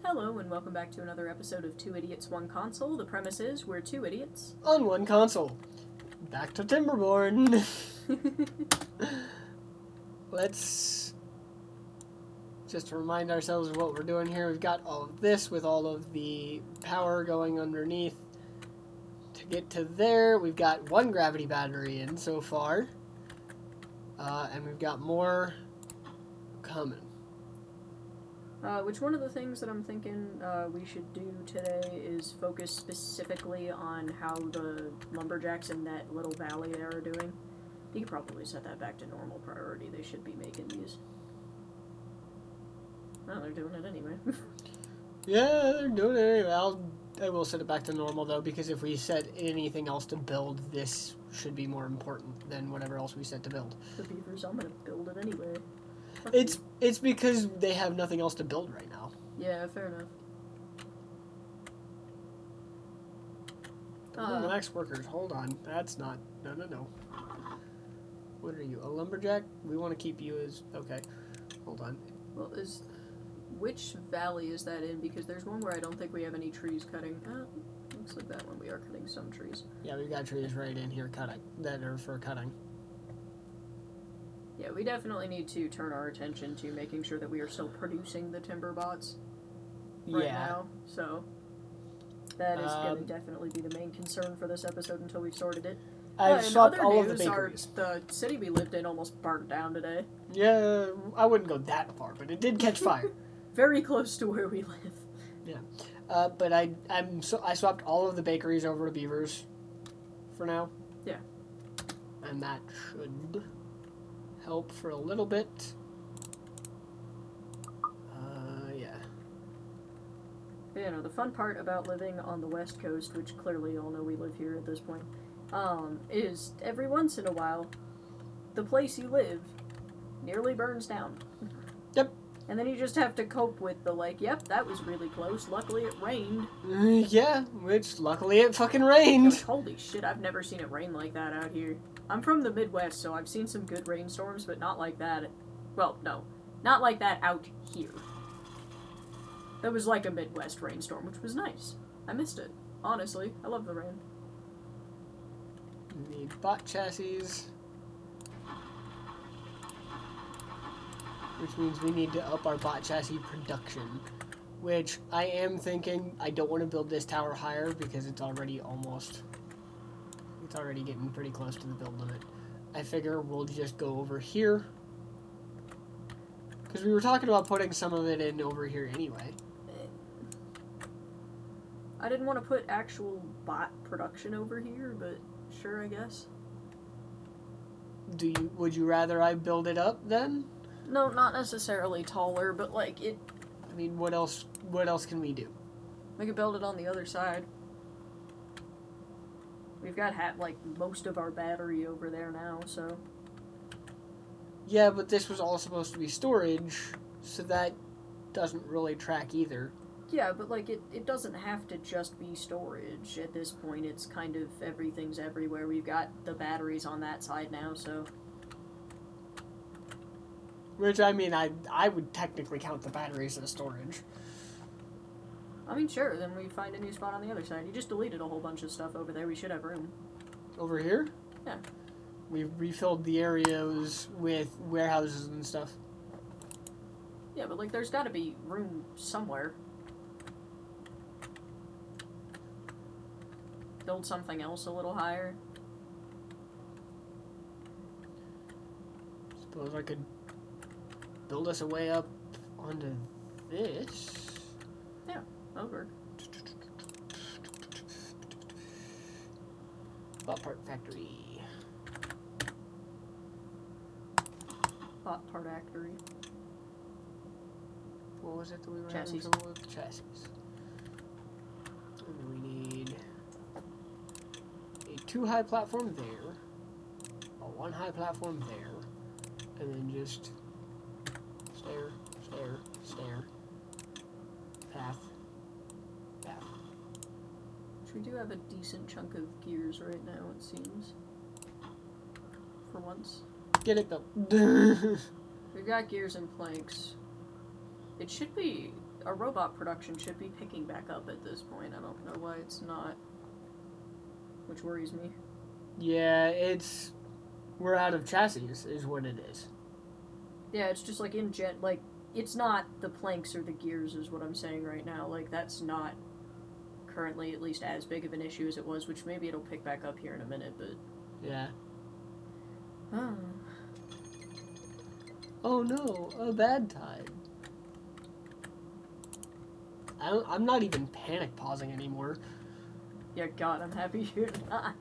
Hello, and welcome back to another episode of Two Idiots, One Console. The premise is we're two idiots. On one console. Back to Timberborn. Let's just remind ourselves of what we're doing here. We've got all of this with all of the power going underneath. To get to there, we've got one gravity battery in so far. And we've got more coming. Which one of the things that I'm thinking we should do today is focus specifically on how the lumberjacks in that little valley there are doing. You could probably set that back to normal priority. They should be making these. Well, they're doing it anyway. Yeah, they're doing it anyway. I will set it back to normal, though, because if we set anything else to build, this should be more important than whatever else we set to build. The beavers, I'm gonna build it anyway. It's because they have nothing else to build right now. Yeah, fair enough. Relax, workers. Hold on. That's not... No. What are you, a lumberjack? We want to keep you as... Okay. Hold on. Well, which valley is that in? Because there's one where I don't think we have any trees cutting. Looks like that one we are cutting some trees. Yeah, we've got trees right in here cutting. That are for cutting. Yeah, we definitely need to turn our attention to making sure that we are still producing the timber bots right now. So that is going to definitely be the main concern for this episode until we've sorted it. I've swapped all of the bakeries. The city we lived in almost burnt down today. Yeah, I wouldn't go that far, but it did catch fire. Very close to where we live. Yeah, but I swapped all of the bakeries over to beavers for now. Yeah, and that should help for a little bit. Yeah. But, you know, the fun part about living on the West Coast, which clearly you all know we live here at this point, is every once in a while, the place you live nearly burns down. Yep. And then you just have to cope with the, yep, that was really close. Luckily it rained. Yeah, which luckily it fucking rained. Holy shit, I've never seen it rain like that out here. I'm from the Midwest, so I've seen some good rainstorms, but not like that. Well, no. Not like that out here. That was like a Midwest rainstorm, which was nice. I missed it. Honestly, I love the rain. We need bot chassis. Which means we need to up our bot chassis production. Which I am thinking I don't want to build this tower higher because it's already getting pretty close to the build limit. I figure we'll just go over here. Because we were talking about putting some of it in over here anyway. I didn't want to put actual bot production over here, but sure, I guess. Would you rather I build it up then? No, not necessarily taller, but it... I mean, what else can we do? We could build it on the other side. We've got most of our battery over there now, so... Yeah, but this was all supposed to be storage, so that doesn't really track either. Yeah, but it doesn't have to just be storage. At this point, it's kind of everything's everywhere. We've got the batteries on that side now, so... Which, I mean, I would technically count the batteries as storage. I mean, sure, then we find a new spot on the other side. You just deleted a whole bunch of stuff over there. We should have room. Over here? Yeah. We've refilled the areas with warehouses and stuff. Yeah, but, there's gotta be room somewhere. Build something else a little higher. Suppose I could build us a way up onto this. Yeah, over. Bot part factory. Bot part factory. What was it that we were Chassis. having trouble with? Chassis. And we need a 2 high platform there, a 1 high platform there, and then just stair, path. Which we do have a decent chunk of gears right now, it seems. For once. Get it built. We've got gears and planks. It should be our robot production should be picking back up at this point. I don't know why it's not, which worries me. Yeah, we're out of chassis is what it is. Yeah, it's just like it's not the planks or the gears is what I'm saying right now. Like, that's not currently at least as big of an issue as it was, which maybe it'll pick back up here in a minute, but... Yeah. Oh. Oh no, a bad time. I'm not even panic pausing anymore. Yeah, God, I'm happy you're not.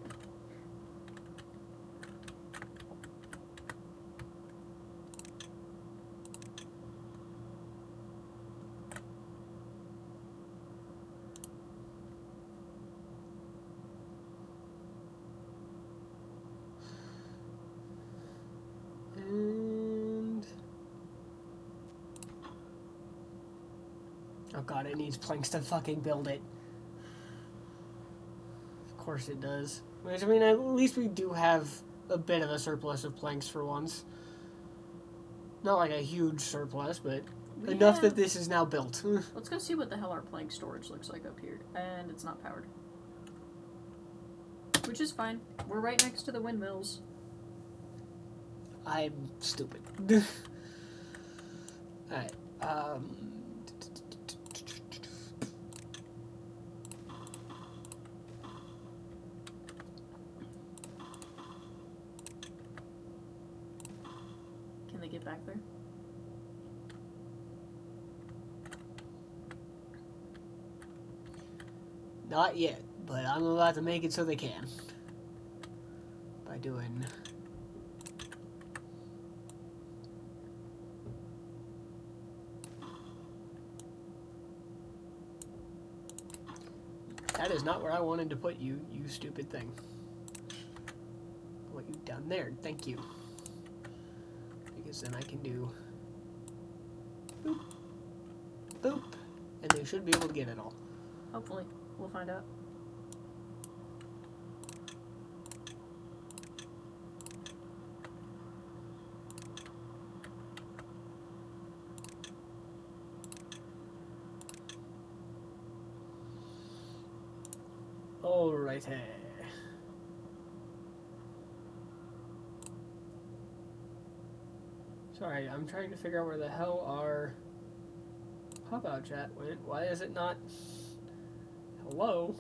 And... oh god, it needs planks to fucking build it. Of course it does. Which, I mean, at least we do have a bit of a surplus of planks for once. Not like a huge surplus, but enough that this is now built. Let's go see what the hell our plank storage looks like up here. And it's not powered. Which is fine. We're right next to the windmills. I'm stupid. Alright, Can they get back there? not yet, but I'm about to make it so they can. By doing... that is not where I wanted to put you, you stupid thing. What you down there, thank you. Because then I can do... boop, boop, and they should be able to get it all. Hopefully. We'll find out. Alrighty. Sorry, I'm trying to figure out where the hell our pop-out chat went. Why is it not... hello?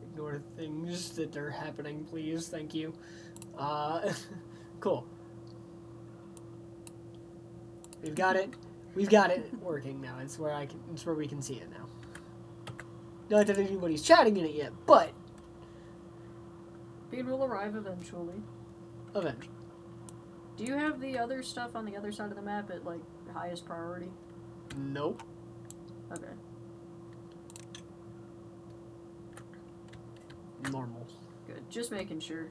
Ignore things that are happening, please. Thank you. Cool. We've got it. We've got it working now. It's where it's where we can see it now. Not that anybody's chatting in it yet, but It will arrive eventually. eventually. Do you have the other stuff on the other side of the map at, like, highest priority? Nope. Okay. Normal. Good. Just making sure.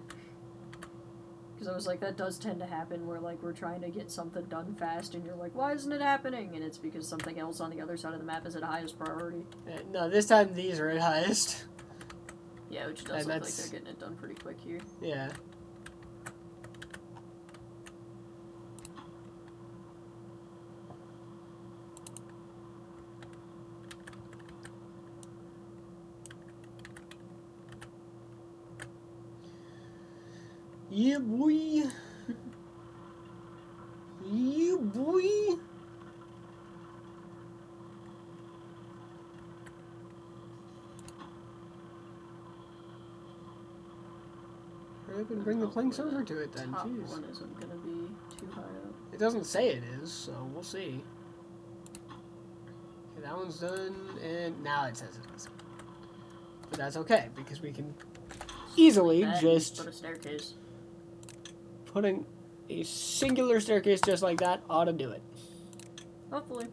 Because I was like, that does tend to happen where, like, we're trying to get something done fast and you're like, why isn't it happening? And it's because something else on the other side of the map is at highest priority. No, this time these are at highest. Yeah, which does look like they're getting it done pretty quick here. Yeah. Yeah, boy. Yeah, boy. Hurry up and bring the planks over to it then. Top Jeez. one isn't gonna be too high up. It doesn't say it is, so we'll see. Okay, that one's done, and now it says it is. But that's okay, because we can easily just put a staircase. putting a singular staircase just like that ought to do it. Hopefully.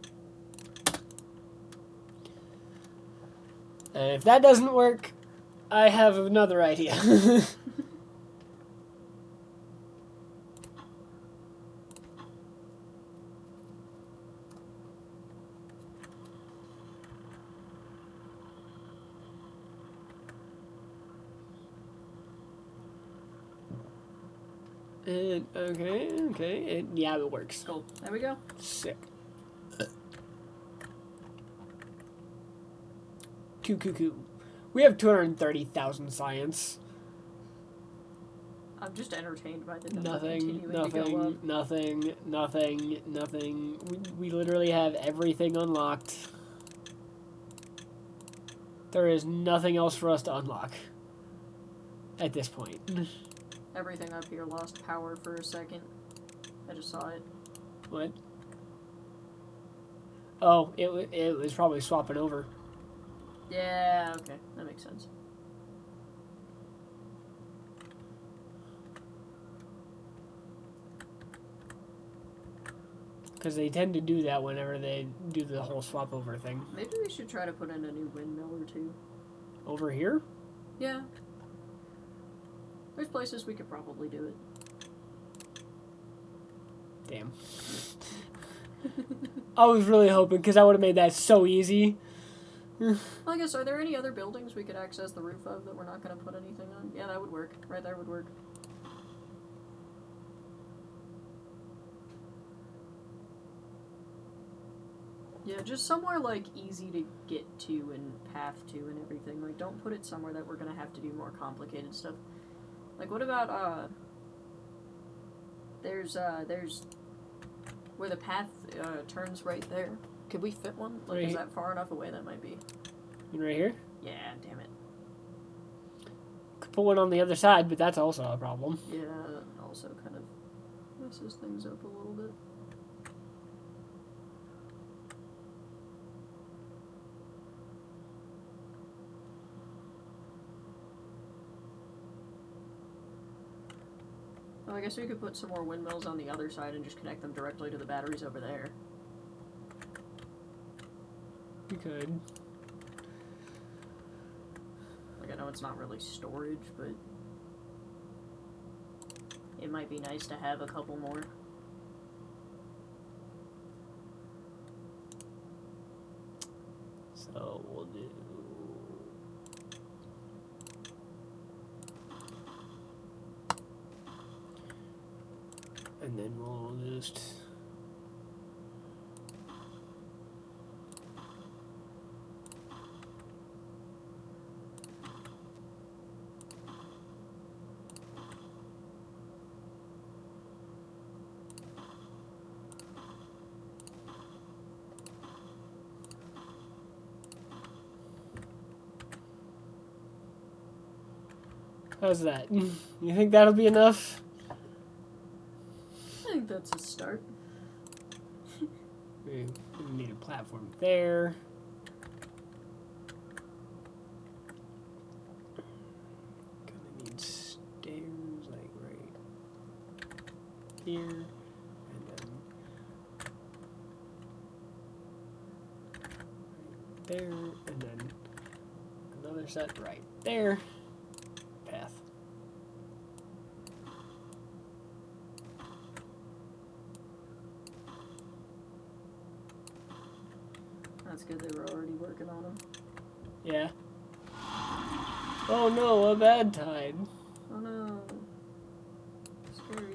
And if that doesn't work, I have another idea. Okay. Yeah, it works. Cool. There we go. Sick. Coo. We have 230,000 science. I'm just entertained by the number continuing to go up. Nothing. We literally have everything unlocked. There is nothing else for us to unlock at this point. Everything up here lost power for a second. I just saw it. What? Oh, it was probably swapping over. Yeah, okay. That makes sense. Because they tend to do that whenever they do the whole swap over thing. Maybe we should try to put in a new windmill or two. Over here? Yeah. There's places we could probably do it. Damn. I was really hoping, because I would have made that so easy. Well, I guess, are there any other buildings we could access the roof of that we're not going to put anything on? Yeah, that would work. Right there would work. Yeah, just somewhere, like, easy to get to and path to and everything. Like, don't put it somewhere that we're gonna have to do more complicated stuff. Like, what about, there's where the path, turns right there. Could we fit one? Like, Right. Is that far enough away? That might be. Right here? Yeah, damn it. Could put one on the other side, but that's also a problem. Yeah, also kind of messes things up a little bit. Well, I guess we could put some more windmills on the other side and just connect them directly to the batteries over there. You could. Like, I know it's not really storage, but it might be nice to have a couple more. So we'll do. And then we'll just. How's that? You think that'll be enough? I think that's a start. We need a platform there. Gonna need stairs like right here, and then right there, and then another set right there. Path. That's good they were already working on them. Yeah. Oh no, a bad tide. Oh no. Scary.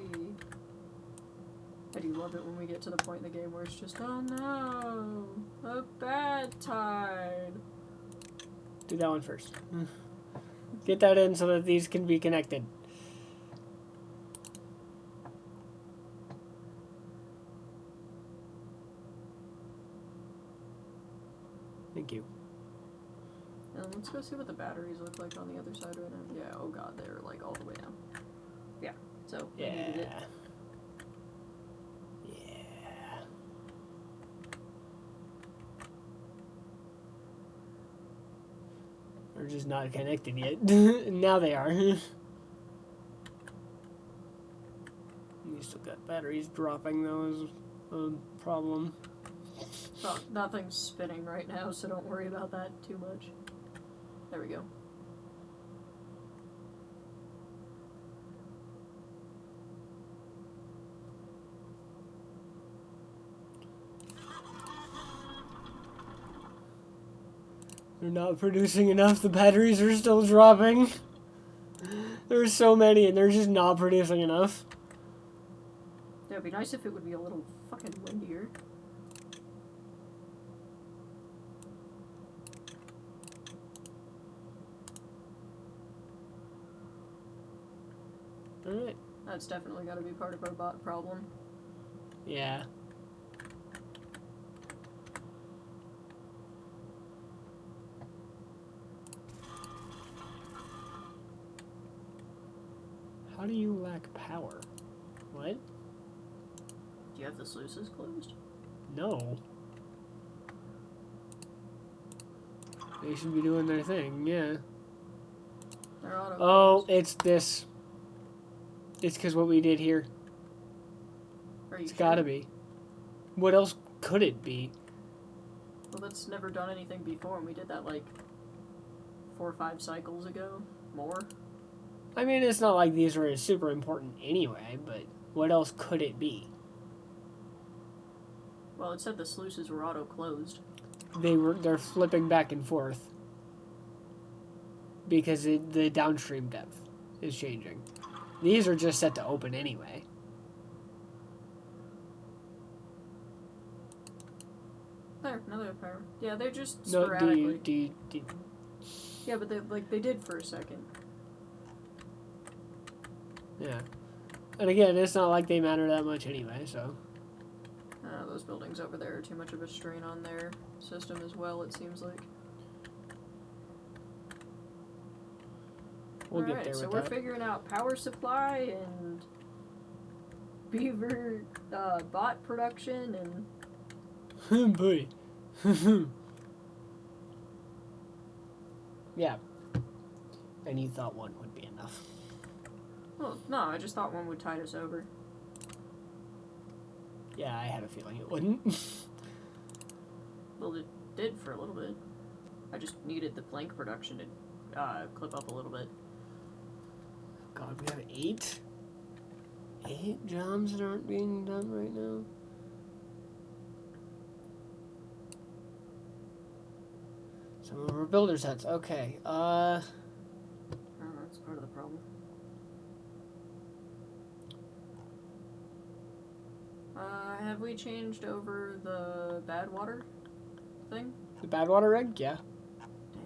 I do love it when we get to the point in the game where it's just, oh no, a bad tide. Do that one first. Get that in so that these can be connected. Thank you. Let's go see what the batteries look like on the other side right now. Yeah, oh god, they're like all the way down. Yeah, so we needed it. Yeah. They're just not connected yet. Now they are. You still got batteries dropping, though, is a problem. Well, nothing's spinning right now, so don't worry about that too much. There we go. They're not producing enough. The batteries are still dropping. There's so many, and they're just not producing enough. Yeah, it'd be nice if it would be a little fucking windier. Alright. That's definitely got to be part of our bot problem. Yeah. How do you lack power? What? Do you have the sluices closed? No. They should be doing their thing, yeah. They're auto Oh, it's this. It's because what we did here. Are you It's sure? gotta be. What else could it be? Well, that's never done anything before, and we did that like 4 or 5 cycles ago. More. I mean, it's not like these are super important anyway, but what else could it be? Well, it said the sluices were auto closed. They're flipping back and forth because the downstream depth is changing. These are just set to open anyway. There, another power. Yeah, they're just No, sporadically. do you Yeah, but they did for a second. yeah. And again, it's not like they matter that much anyway, so. Those buildings over there are too much of a strain on their system as well, it seems like. We'll get Alright, there so with we're that. figuring out power supply and beaver bot production and Boy. Yeah. And you thought one would be enough. well, no, I just thought one would tide us over. Yeah, I had a feeling it wouldn't. Well, it did for a little bit. I just needed the plank production to clip up a little bit. God, we have 8? 8 jobs that aren't being done right now? Some of our builder sets. Okay. Oh, that's part of the problem. Have we changed over the bad water thing? The bad water rig? Yeah. Damn.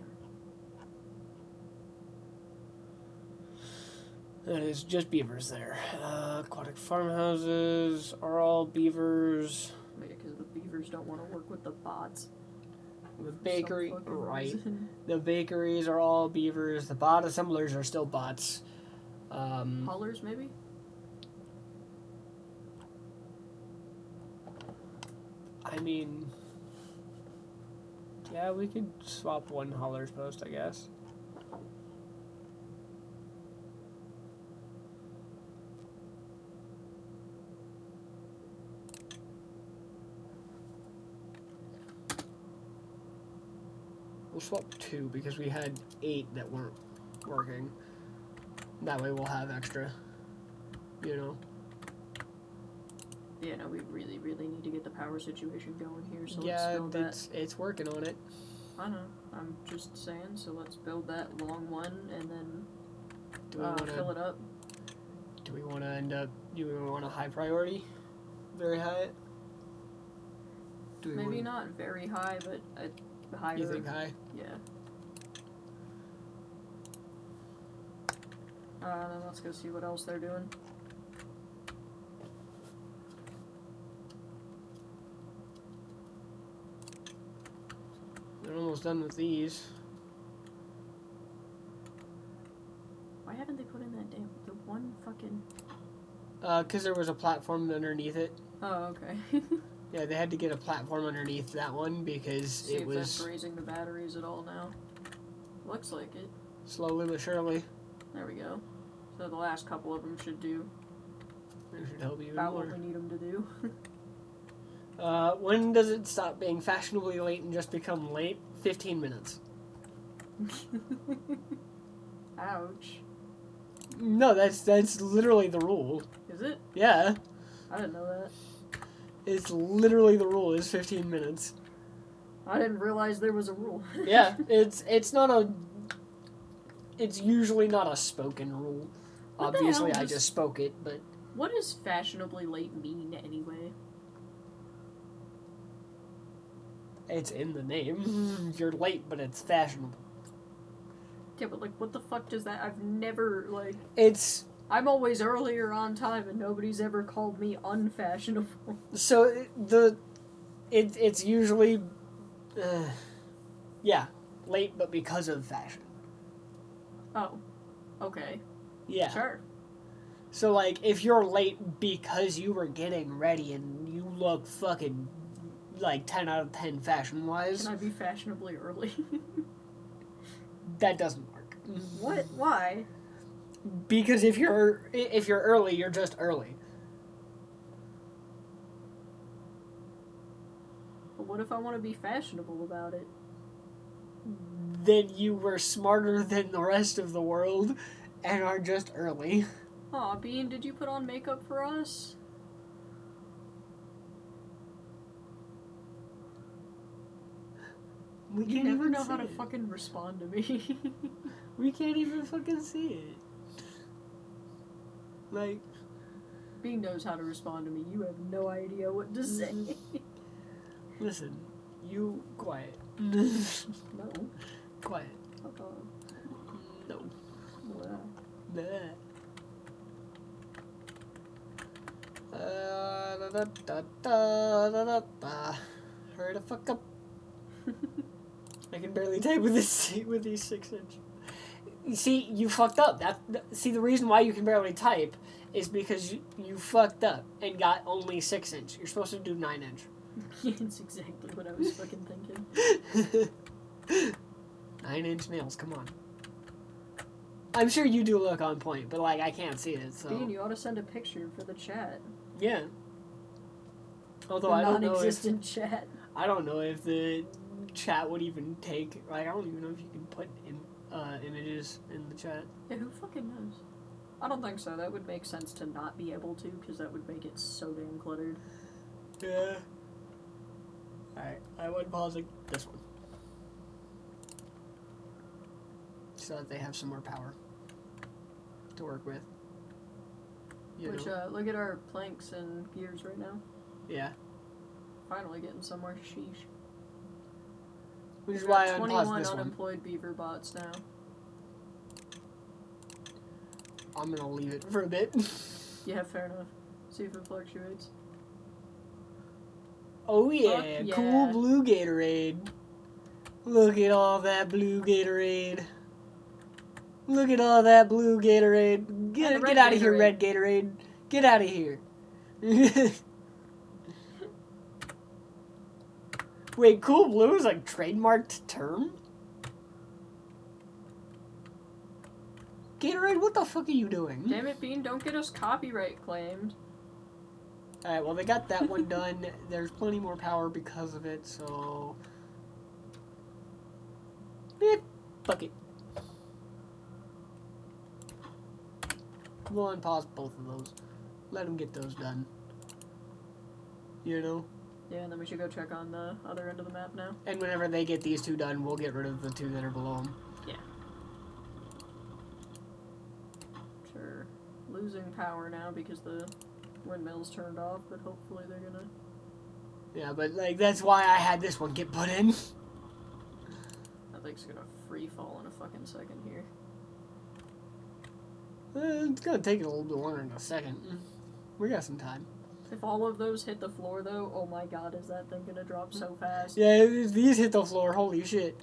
That is just beavers there. Aquatic farmhouses are all beavers. Yeah, because the beavers don't want to work with the bots. The bakery, Some fucking right. reason. The bakeries are all beavers. The bot assemblers are still bots. Haulers, maybe? I mean, yeah, we could swap one hauler's post, I guess. We'll swap 2 because we had 8 that weren't working. That way we'll have extra, you know. Yeah, no, we really, really need to get the power situation going here, so let's Yeah, build that. it's working on it. I know, I'm just saying, so let's build that long one and then Do we want fill to? it up. Do we want to end up? Do we want a high priority? Very high. Do we Maybe want, not very high, but higher. You think high? Yeah. Then let's go see what else they're doing. They're almost done with these. Why haven't they put in the one fucking... Because there was a platform underneath it. Oh, okay. Yeah, they had to get a platform underneath that one because See it if that's was raising the batteries at all now. Looks like it. slowly but surely. There we go. So the last couple of them should do It should help you even about more. what we need them to do. When does it stop being fashionably late and just become late? 15 minutes. Ouch. No, that's literally the rule. Is it? Yeah, I didn't know that. it's literally the rule is 15 minutes. I didn't realize there was a rule. Yeah, it's not a. It's usually not a spoken rule. What the Obviously, hell I does- just spoke it, but What does fashionably late mean anyway? It's in the name. You're late, but it's fashionable. Yeah, but like, what the fuck does that? I've never like. It's I'm always earlier on time, and nobody's ever called me unfashionable. so it's usually yeah, late, but because of fashion. Oh, okay, Yeah. sure. So like, if you're late because you were getting ready and you look fucking like 10 out of 10 fashion wise, Can I be fashionably early? that doesn't work. What? Why? Because if you're early, you're just early. But what if I want to be fashionable about it? Then you were smarter than the rest of the world and are just early. Aw, Bean, did you put on makeup for us? We You can't never even know see how to it. fucking respond to me. We can't even fucking see it. Like, Bean knows how to respond to me. You have no idea what to say. listen, you quiet. No. Quiet. No. Wow. Nah. Da, da, da, da, da, da. Hurry the fuck up. I can barely type with this with these 6-inch. See, you fucked up. See, the reason why you can barely type is because you fucked up and got only 6-inch. You're supposed to do 9-inch. Yeah, it's exactly what I was fucking thinking. 9-inch nails. Come on. I'm sure you do look on point, but like I can't see it. So Bean, you ought to send a picture for the chat. yeah. Although The I don't know if non-existent chat. I don't know if the chat would even take. Like I don't even know if you can put images in the chat. Yeah, who fucking knows? I don't think so. That would make sense to not be able to, because that would make it so damn cluttered. Yeah. Alright, I would pause this one. So that they have some more power to work with. You know? Look at our planks and gears right now. Yeah. Finally getting somewhere. Sheesh. Which is We've why got I 21 unpaused this one. unemployed beaver bots now. I'm gonna leave it for a bit. Yeah, fair enough. See if it fluctuates. Oh yeah, yeah. cool blue Gatorade. Look at all that blue Gatorade. Look at all that blue Gatorade. Get out of here, red Gatorade. Get out of here. Wait, cool blue is like trademarked term? Gatorade, what the fuck are you doing? Damn it, Bean, don't get us copyright claimed. Alright, well they got that one done. There's plenty more power because of it, so... fuck it. We'll unpause both of those. Let them get those done. You know? Yeah, and then we should go check on the other end of the map now. And whenever they get these two done, we'll get rid of the two that are below them. Yeah. Sure. Losing power now because the windmill's turned off, but hopefully they're gonna... Yeah, but like that's why I had this one get put in. That thing's gonna free fall in a fucking second here. It's gonna take it a little bit longer than a second. We got some time. If all of those hit the floor, though, oh my god, is that thing gonna drop so fast? Yeah, if these hit the floor, holy shit.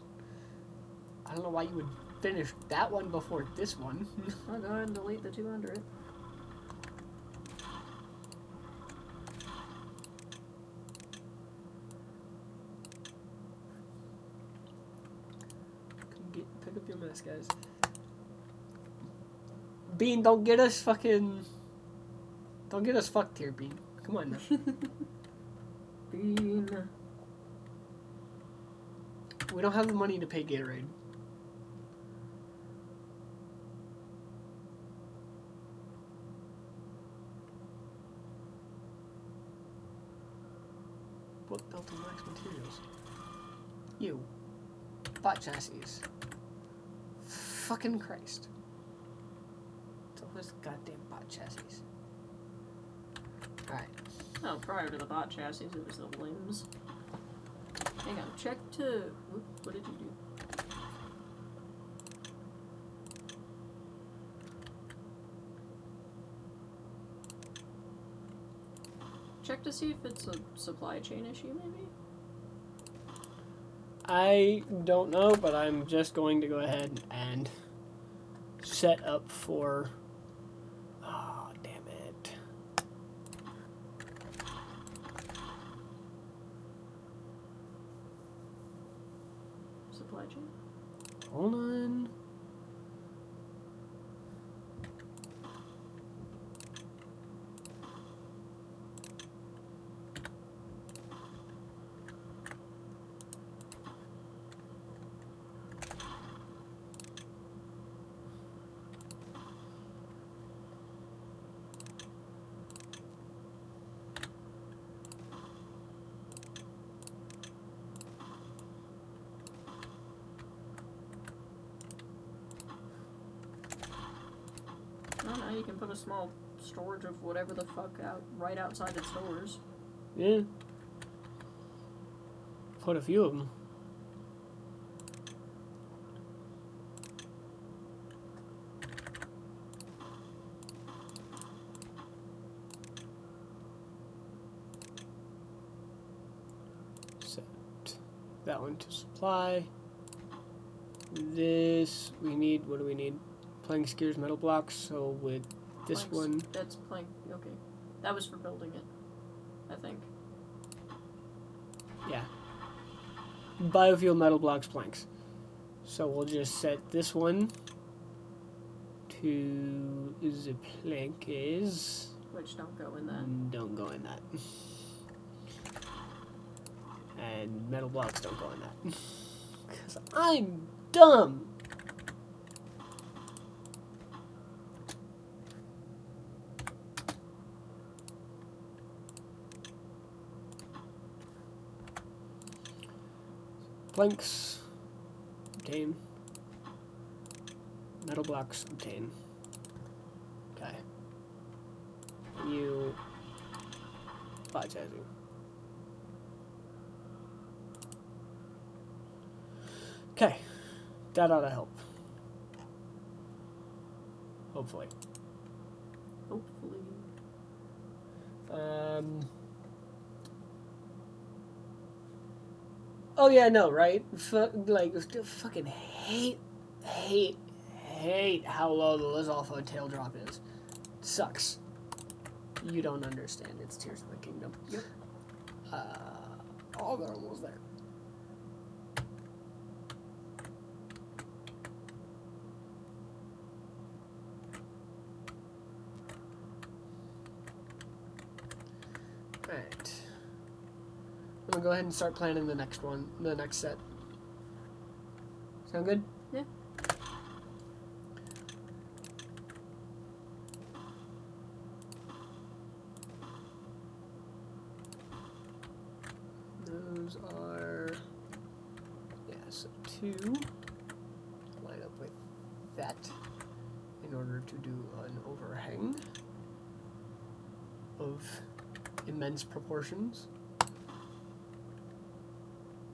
I don't know why you would finish that one before this one. I'll go ahead and delete the 200. Pick up your mess, guys. Bean, don't get us fucked here, Bean. Come on now. Bean. We don't have the money to pay Gatorade. What built in wax materials? You. Bot chassis. Fucking Christ. It's always goddamn bot chassis. Alright. Oh, prior to the bot chassis, it was the limbs. Hang on, check to... What did you do? Check to see if it's a supply chain issue, maybe? I don't know, but I'm just going to go ahead and set up for... Oh, damn it. Supply chain? Hold on. Oh no, you can put a small storage of whatever the fuck out right outside its doors. Yeah. Put a few of them. Set that one to supply. This, we need, what do we need? Plank skewers, metal blocks, so with this Planks, one... That's plank, okay. That was for building it, I think. Yeah. Biofuel, metal blocks, planks. So we'll just set this one to the plank is... Which don't go in that. Don't go in that. And metal blocks don't go in that. Because I'm dumb! Planks, obtain. Metal blocks, obtain. Okay. You... Bot chassis. Okay. That ought to help. Hopefully. Hopefully. Oh yeah, no, right? Fucking hate how low the Lizalfo tail drop is. Sucks. You don't understand. It's Tears of the Kingdom. Yep. Oh, they're almost there. Alright. I'm gonna go ahead and start planning the next one, the next set. Sound good? Yeah. Those are, yeah, so 2. Line up with that in order to do an overhang of immense proportions.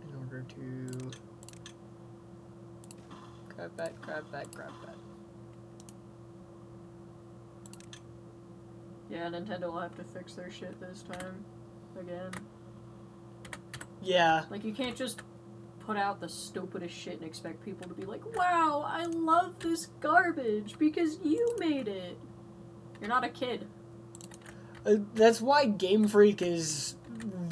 In order to grab that, grab that, grab that. Yeah, Nintendo will have to fix their shit this time. Again. Yeah. Like, you can't just put out the stupidest shit and expect people to be like, wow, I love this garbage because you made it. You're not a kid. That's why Game Freak is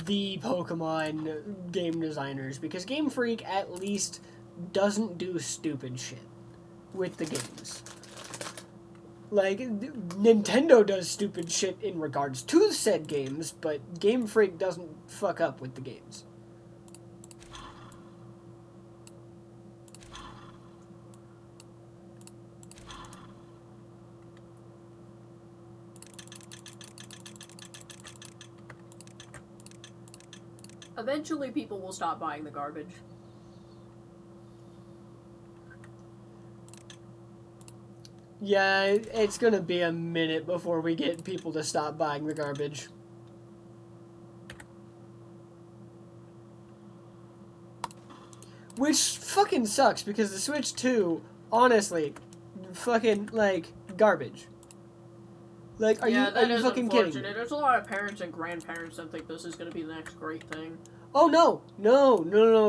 the Pokemon game designers, because Game Freak at least doesn't do stupid shit with the games. Like, Nintendo does stupid shit in regards to said games, but Game Freak doesn't fuck up with the games. Eventually people will stop buying the garbage. Yeah, it's gonna be a minute before we get people to stop buying the garbage. Which fucking sucks, because the Switch 2, honestly, fucking, like, garbage. Like, are you fucking kidding me? There's a lot of parents and grandparents that think this is going to be the next great thing. Oh, no.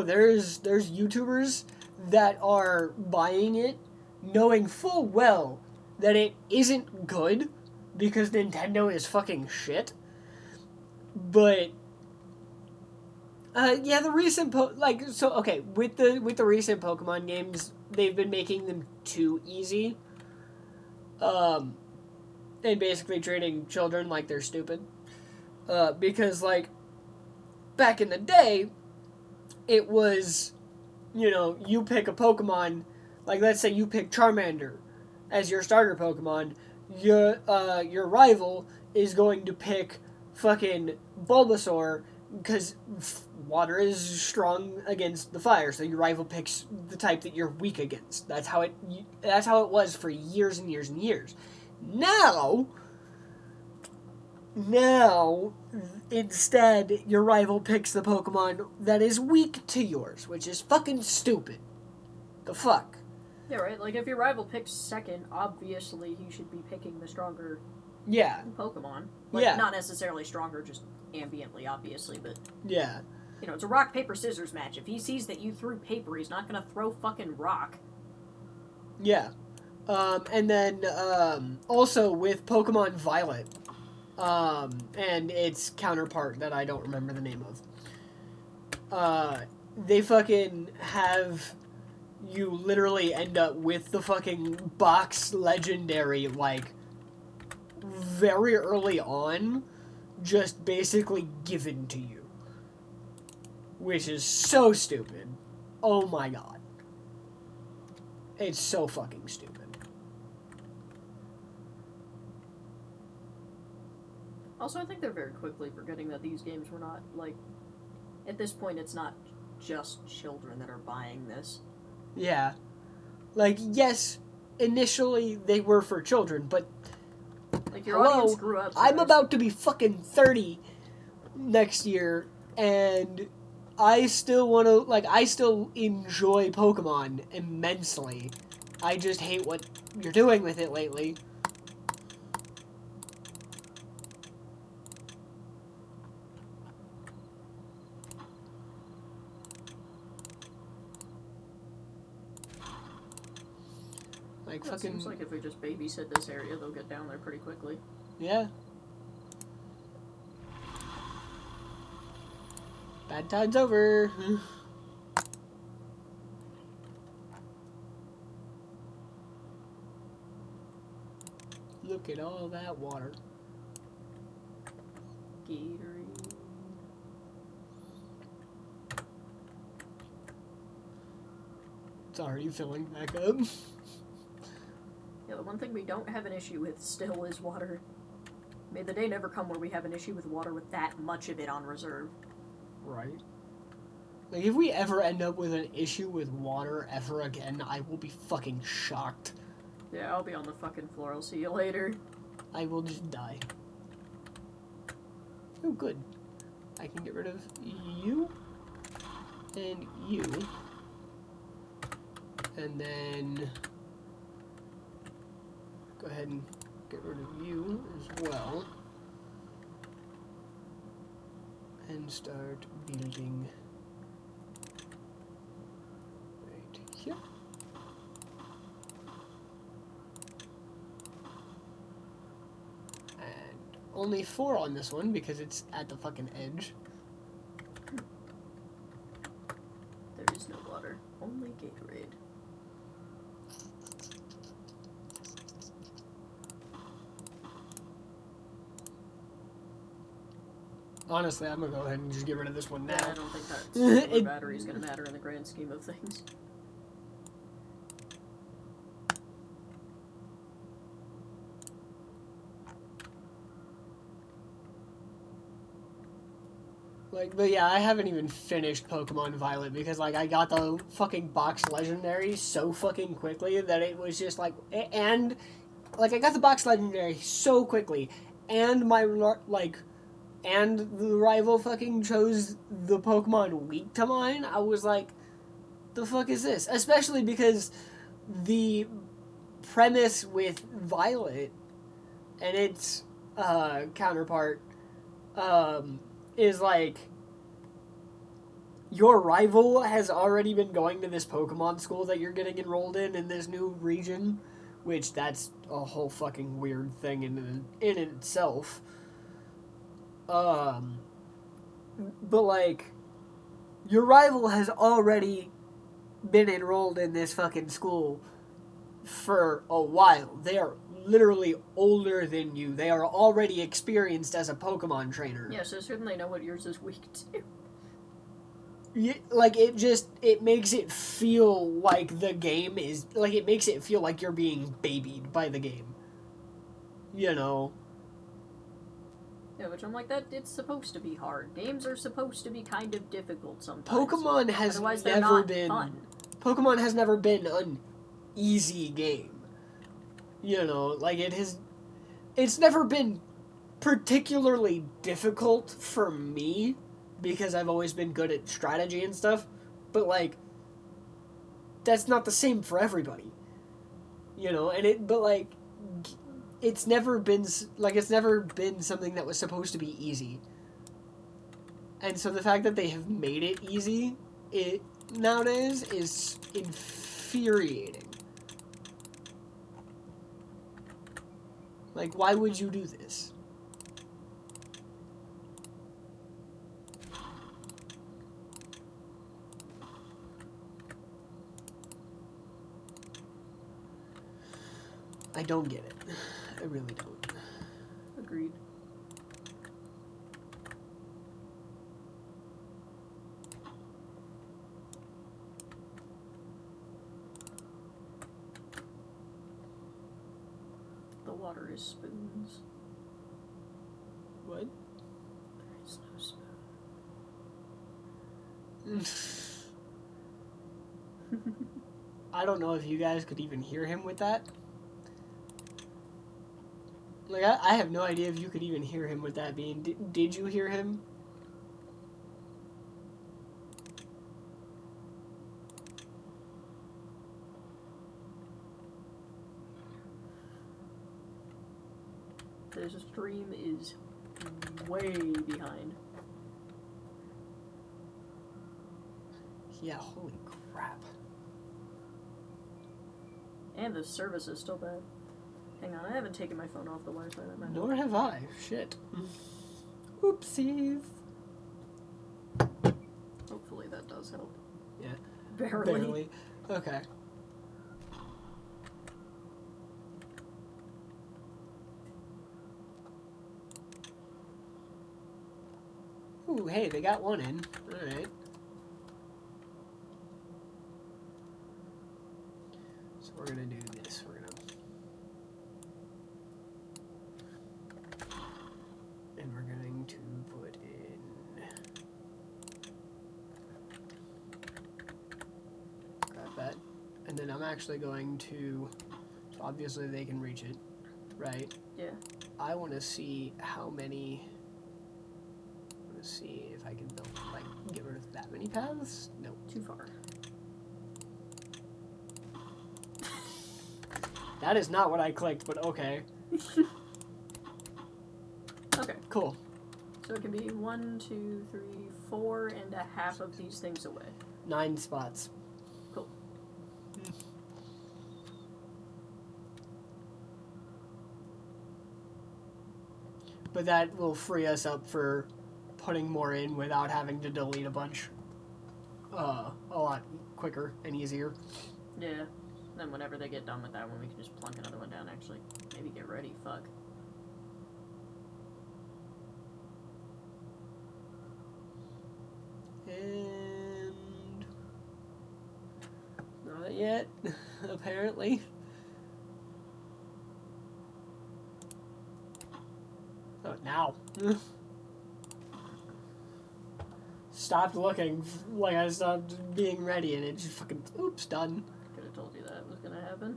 There's YouTubers that are buying it, knowing full well that it isn't good, because Nintendo is fucking shit. But the recent with the recent Pokemon games, they've been making them too easy. And basically treating children like they're stupid. Because like back in the day, it was, you pick a Pokemon, like let's say you pick Charmander as your starter Pokemon, your rival is going to pick fucking Bulbasaur because water is strong against the fire, so your rival picks the type that you're weak against. That's how it was for years and years and years. Now, instead, your rival picks the Pokemon that is weak to yours, which is fucking stupid. The fuck? Yeah, right? Like, if your rival picks second, obviously he should be picking the stronger Pokemon. Like, not necessarily stronger, just ambiently, obviously, but... Yeah. It's a rock, paper, scissors match. If he sees that you threw paper, he's not gonna throw fucking rock. Yeah. And then, also with Pokemon Violet, and its counterpart that I don't remember the name of, they fucking have you literally end up with the fucking box legendary, like, very early on, just basically given to you. Which is so stupid. Oh my god. It's so fucking stupid. Also, I think they're very quickly forgetting that these games were not, like... At this point, it's not just children that are buying this. Yeah. Like, yes, initially they were for children, but... Like, your audience grew up. I'm about to be fucking 30 next year, and I still want to... Like, I still enjoy Pokemon immensely. I just hate what you're doing with it lately. Like, It seems like if we just babysit this area, they'll get down there pretty quickly. Yeah. Bad time's over. Look at all that water. Gatorade. It's already filling back up. Yeah, the one thing we don't have an issue with still is water. May the day never come where we have an issue with water with that much of it on reserve. Right. Like, if we ever end up with an issue with water ever again, I will be fucking shocked. Yeah, I'll be on the fucking floor. I'll see you later. I will just die. Oh, good. I can get rid of you. And you. And then... go ahead and get rid of you as well. And start building right here. And only 4 on this one because it's at the fucking edge. There is no water. Only Gatorade. Honestly, I'm gonna go ahead and just get rid of this one now. Yeah, I don't think that solar battery is gonna matter in the grand scheme of things. Like, but yeah, I haven't even finished Pokemon Violet because, like, I got the fucking box legendary so fucking quickly that it was just like, and, like, I got the box legendary so quickly, and my, like, and the rival fucking chose the Pokemon weak to mine. I was like, the fuck is this? Especially because the premise with Violet and its counterpart is like your rival has already been going to this Pokemon school that you're getting enrolled in this new region, which that's a whole fucking weird thing in itself. But like, your rival has already been enrolled in this fucking school for a while. They are literally older than you. They are already experienced as a Pokemon trainer. Yeah, so certainly know what yours is weak to. Yeah, like, it makes it feel like the game is, like, it makes it feel like you're being babied by the game. You know? Yeah, which I'm like, that it's supposed to be hard. Games are supposed to be kind of difficult sometimes. Pokemon has Otherwise, never they're not been fun. Pokemon has never been an easy game. You know, like it's never been particularly difficult for me because I've always been good at strategy and stuff, but like that's not the same for everybody. You know, it's never been something that was supposed to be easy. And so the fact that they have made it easy nowadays is infuriating. Like, why would you do this? I don't get it. I really don't. Agreed. The water is spoons. What? There is no spoon. I don't know if you guys could even hear him with that. Like, I have no idea if you could even hear him with that being. Did you hear him? This stream is way behind. Yeah, holy crap. And the service is still bad. Hang on, I haven't taken my phone off the Wi-Fi. That might Nor have I. Shit. Oopsies. Hopefully that does help. Yeah. Barely. Okay. Ooh, hey, they got one in. Alright. So we're gonna do this. And we're going to put in... grab that. And then I'm actually going to... So obviously they can reach it, right? Yeah. I want to see how many... I want to see if I can build, like, get rid of that many paths? No. Too far. That is not what I clicked, but okay. Okay. Cool. So it can be 1, 2, 3, 4, and a half of these things away. 9 spots. Cool. But that will free us up for putting more in without having to delete a bunch. A lot quicker and easier. Yeah. Then whenever they get done with that one, we can just plunk another one down, actually. Maybe get ready. Fuck. And... not yet, apparently. Oh, now. Stopped looking, like I stopped being ready, and it just fucking, oops, done. Could have told you that was gonna happen.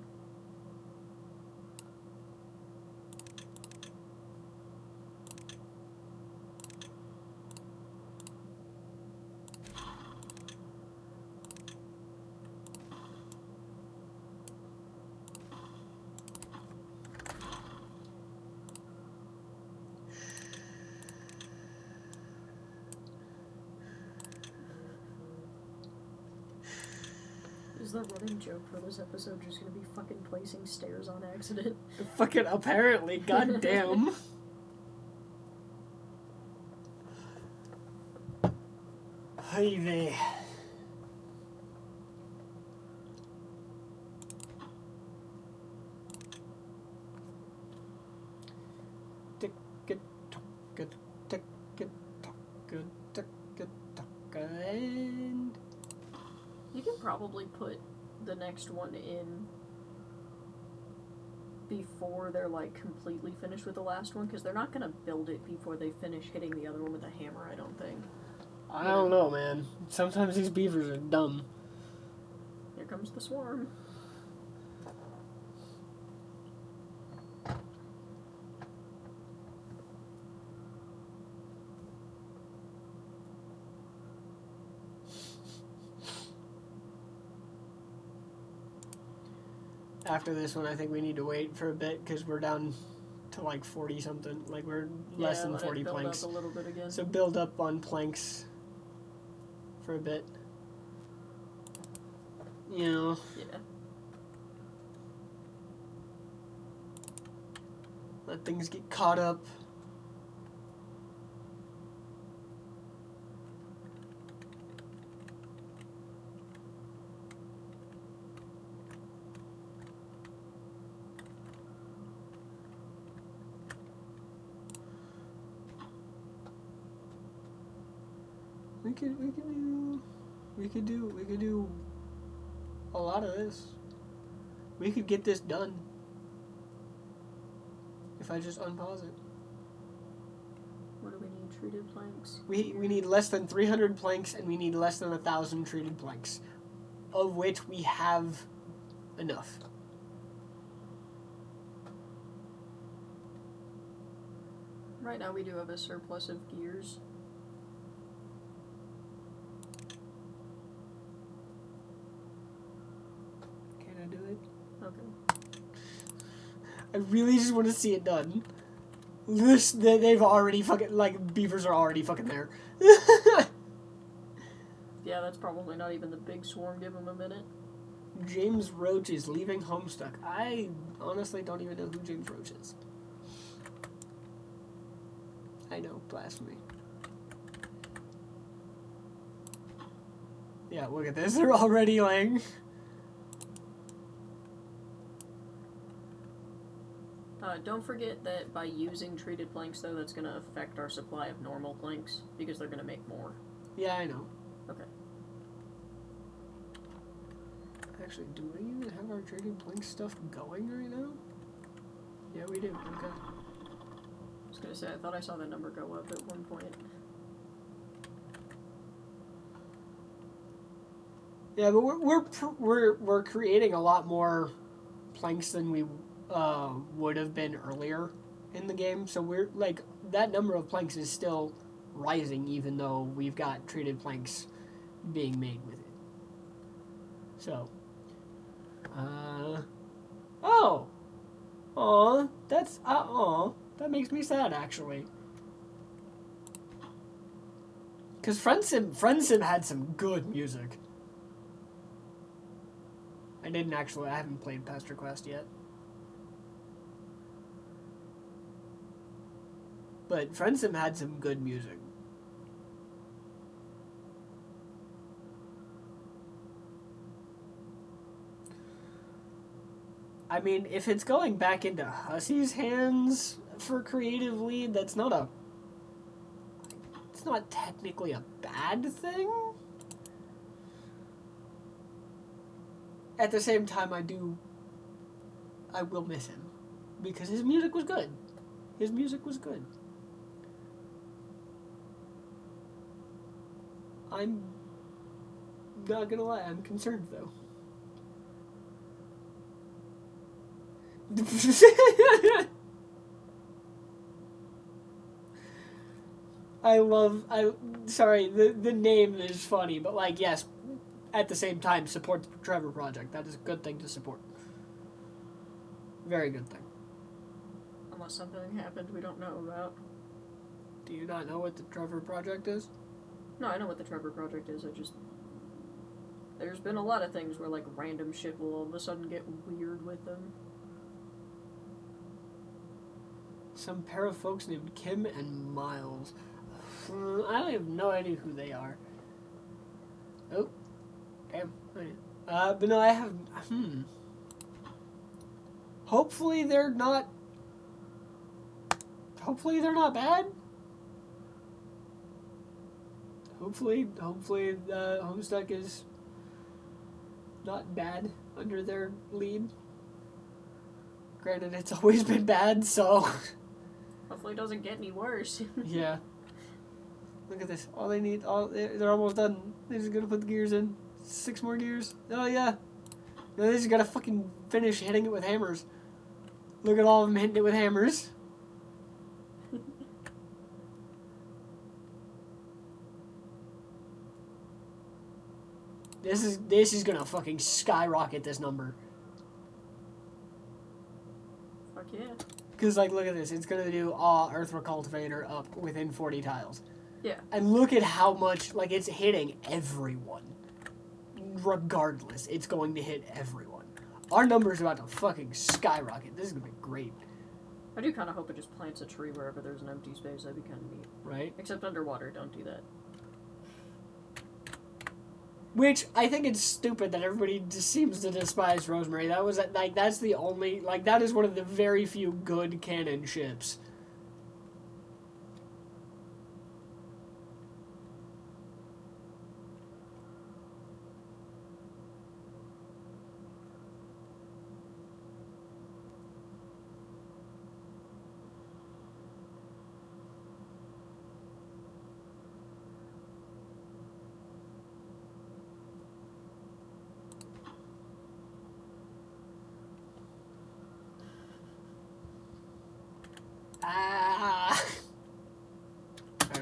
Is the running joke for this episode just gonna be fucking placing stairs on accident? Fucking apparently, goddamn. Hey there. And You can probably put the next one in before they're like completely finished with the last one, because they're not gonna build it before they finish hitting the other one with a hammer, I don't think. I don't know, man. Sometimes these beavers are dumb. Here comes the swarm. After this one, I think we need to wait for a bit because we're down to like 40 something. Like we're less than 40 planks. Up a little bit again. So build up on planks for a bit. You know. Yeah. Let things get caught up. We could do a lot of this. We could get this done if I just unpause it. What do we need? Treated planks? We need less than 300 planks, and we need less than 1,000 treated planks, of which we have enough. Right now we do have a surplus of gears. Can I do it? Okay. I really just want to see it done. They've already fucking, like, beavers are already fucking there. Yeah, that's probably not even the big swarm. Give them a minute. James Roach is leaving Homestuck. I honestly don't even know who James Roach is. I know, blasphemy. Yeah, look at this. They're already laying. Don't forget that by using treated planks, though, that's going to affect our supply of normal planks, because they're going to make more. Yeah, I know. Okay. Actually, do we even have our treated plank stuff going right now? Yeah, we do. Okay. I was going to say, I thought I saw the number go up at one point. Yeah, but we're creating a lot more planks than we would have been earlier in the game. So we're like that number of planks is still rising, even though we've got treated planks being made with it. So, that makes me sad actually. Because Friendsim had some good music. I haven't played Pastor Quest yet. But Friendsim had some good music. I mean, if it's going back into Hussey's hands for creative lead, it's not technically a bad thing. At the same time, I will miss him. Because his music was good. His music was good. I'm not gonna lie, I'm concerned though. Sorry, the name is funny, but like, yes, at the same time, support the Trevor Project. That is a good thing to support. Very good thing. Unless something happened we don't know about. Do you not know what the Trevor Project is? No, I know what the Trevor Project is. There's been a lot of things where, like, random shit will all of a sudden get weird with them. Some pair of folks named Kim and Miles. I have no idea who they are. Oh. Damn. But no, I have... Hopefully they're not bad. Hopefully Homestuck is not bad under their lead. Granted, it's always been bad, so... Hopefully it doesn't get any worse. Yeah. Look at this. All they need, they're almost done. They're just gonna put the gears in. 6 more gears. Oh, yeah. No, they just gotta fucking finish hitting it with hammers. Look at all of them hitting it with hammers. This is gonna fucking skyrocket this number. Fuck yeah. Because, like, look at this. It's gonna do Earthwork Cultivator up within 40 tiles. Yeah. And look at how much, like, it's hitting everyone. Regardless, it's going to hit everyone. Our number's about to fucking skyrocket. This is gonna be great. I do kind of hope it just plants a tree wherever there's an empty space. That'd be kind of neat. Right? Except underwater, don't do that. Which, I think it's stupid that everybody just seems to despise Rosemary. That was, like, that's the only, like, that is one of the very few good canon ships. Alright,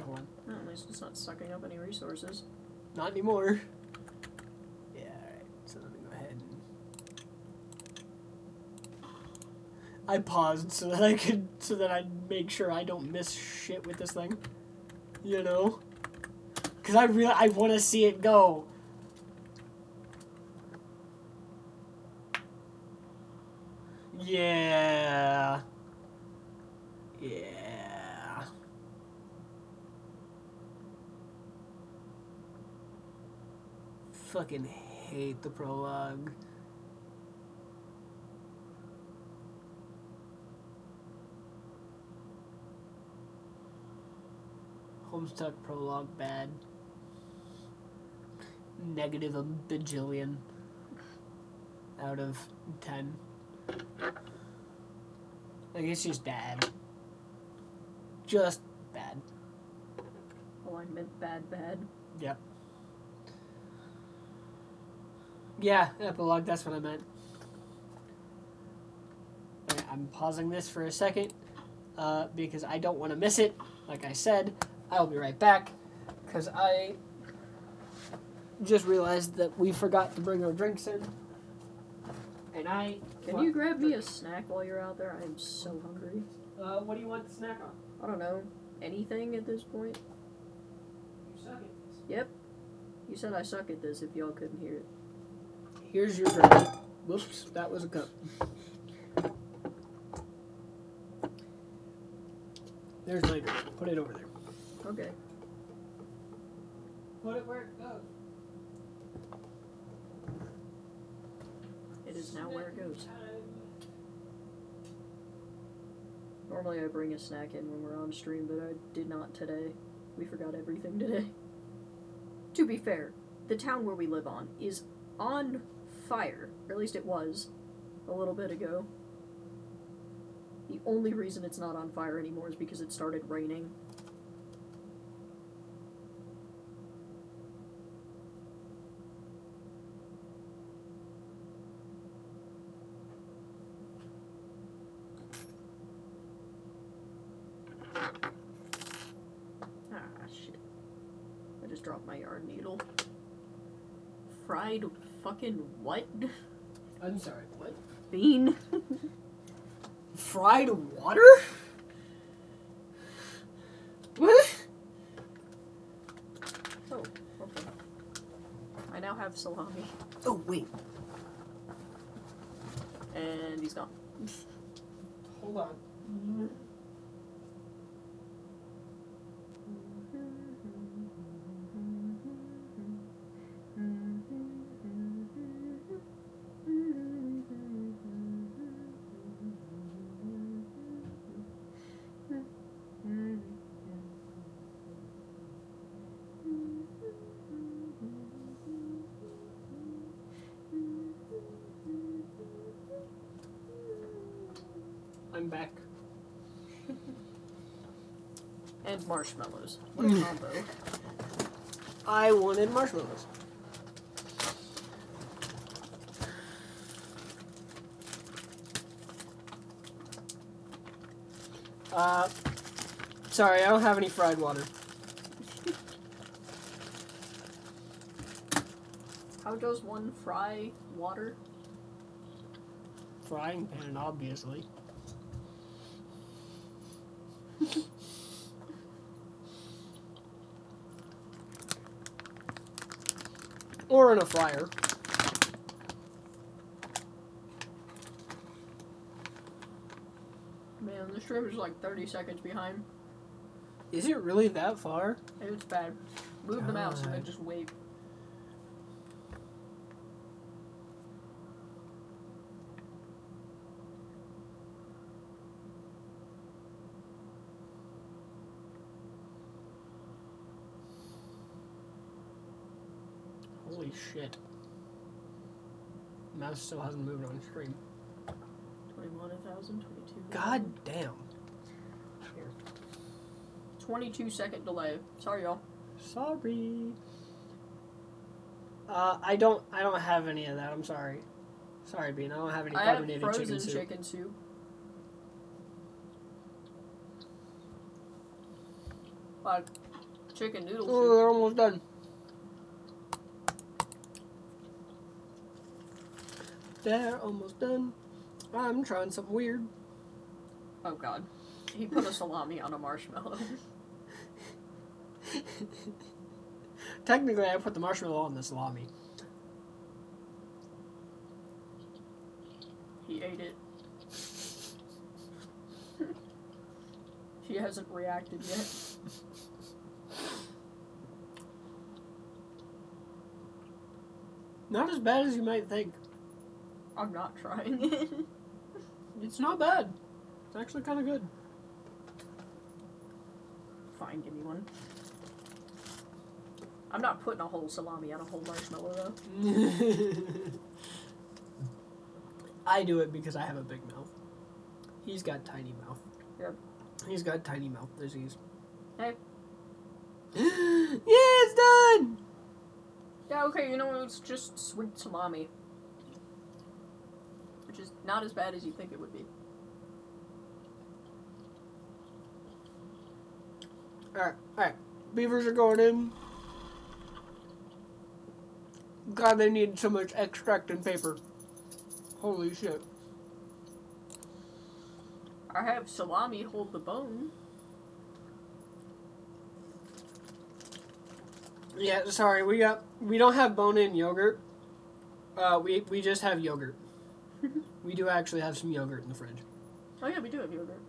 hold on. Well, at least it's not sucking up any resources. Not anymore. Yeah, alright. So let me go ahead and... I paused so that I'd make sure I don't miss shit with this thing. You know? Because I want to see it go. Yeah. Yeah. Fucking hate the prologue. Homestuck prologue bad. Negative a bajillion out of 10. Like, it's just bad. Just bad. Oh, I meant bad. Yep. Yeah, epilogue, that's what I meant. Okay, I'm pausing this for a second, because I don't want to miss it. Like I said, I'll be right back, because I just realized that we forgot to bring our drinks in. And Can you grab me a snack while you're out there? I am so hungry. What do you want to snack on? I don't know. Anything at this point? You suck at this. Yep. You said I suck at this if y'all couldn't hear it. Here's your drink. Whoops, that was a cup. There's my drink. Put it over there. Okay. Put it where it goes. It is now where it goes. Normally I bring a snack in when we're on stream, but I did not today. We forgot everything today. To be fair, the town where we live on is on fire. Or at least it was a little bit ago. The only reason it's not on fire anymore is because it started raining. Drop my yarn needle. Fried fucking what? I'm sorry, what? Bean. Fried water? What? Oh, okay. I now now have salami. Oh, wait. And he's gone. Hold on. I'm back. And marshmallows. What a combo. I wanted marshmallows. Sorry, I don't have any fried water. How does one fry water? Frying pan, obviously. Or in a fryer. Man, the stream is like 30 seconds behind. Is it really that far? It's bad. Move the mouse and then God. just wait. Holy shit. Mouse still hasn't moved on stream. 21,000, 22. God damn. Here. 22-second delay. Sorry, y'all. Sorry. I don't have any of that. I'm sorry. Sorry, Bean. I don't have any I have carbonated frozen chicken soup. chicken soup. Like chicken noodle Oh, soup. they're almost done. They're almost done. I'm trying something weird. Oh god. He put a salami on a marshmallow. Technically, I put the marshmallow on the salami. He ate it. He hasn't reacted yet. Not as bad as you might think. I'm not trying. It's not bad. It's actually kind of good. Fine, give me one. I'm not putting a whole salami on a whole marshmallow, though. I do it because I have a big mouth. He's got tiny mouth. Yep. He's got tiny mouth disease. Hey. Yeah, it's done! Yeah, okay, you know, it's just sweet salami. Which is not as bad as you think it would be. Alright. Beavers are going in. God, they need so much extract and paper. Holy shit. I have salami hold the bone. Yeah, sorry, we don't have bone-in yogurt. We just have yogurt. We do actually have some yogurt in the fridge. Oh yeah, we do have yogurt.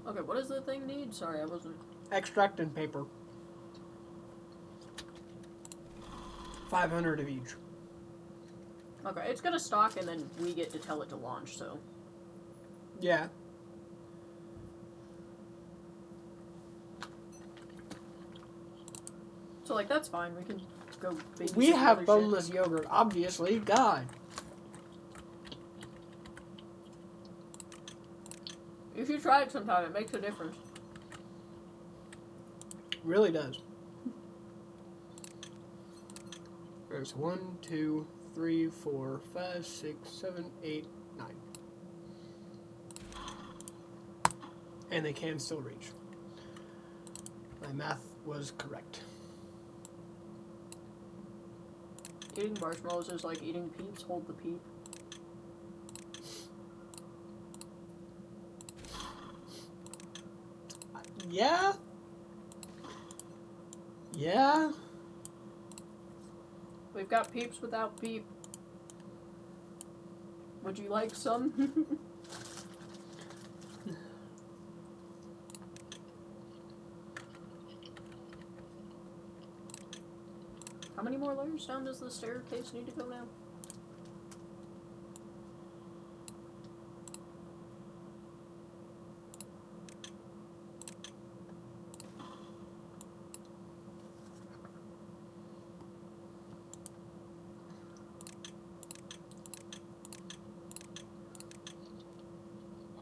Okay, what does the thing need? Sorry, I wasn't... Extract and paper. 500 of each. Okay, it's gonna stock and then we get to tell it to launch, so... Yeah. So, like, that's fine. We can go babysit We the have other boneless yogurt, obviously. God. shit. You should try it sometime. It makes a difference. Really does. There's 1, 2, 3, 4, 5, 6, 7, 8, 9. And they can still reach. My math was correct. Eating marshmallows is like eating peeps. Hold the peep. Yeah. Yeah. We've got peeps without peep. Would you like some? How many more layers down does the staircase need to go now?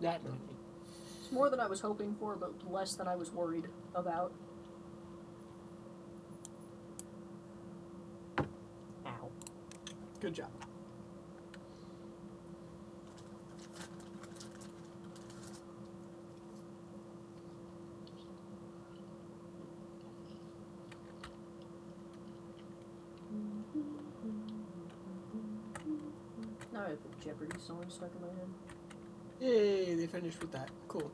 That many. It's more than I was hoping for, but less than I was worried about. Ow. Good job. Now I have the Jeopardy song stuck in my head. Yay, they finished with that. Cool.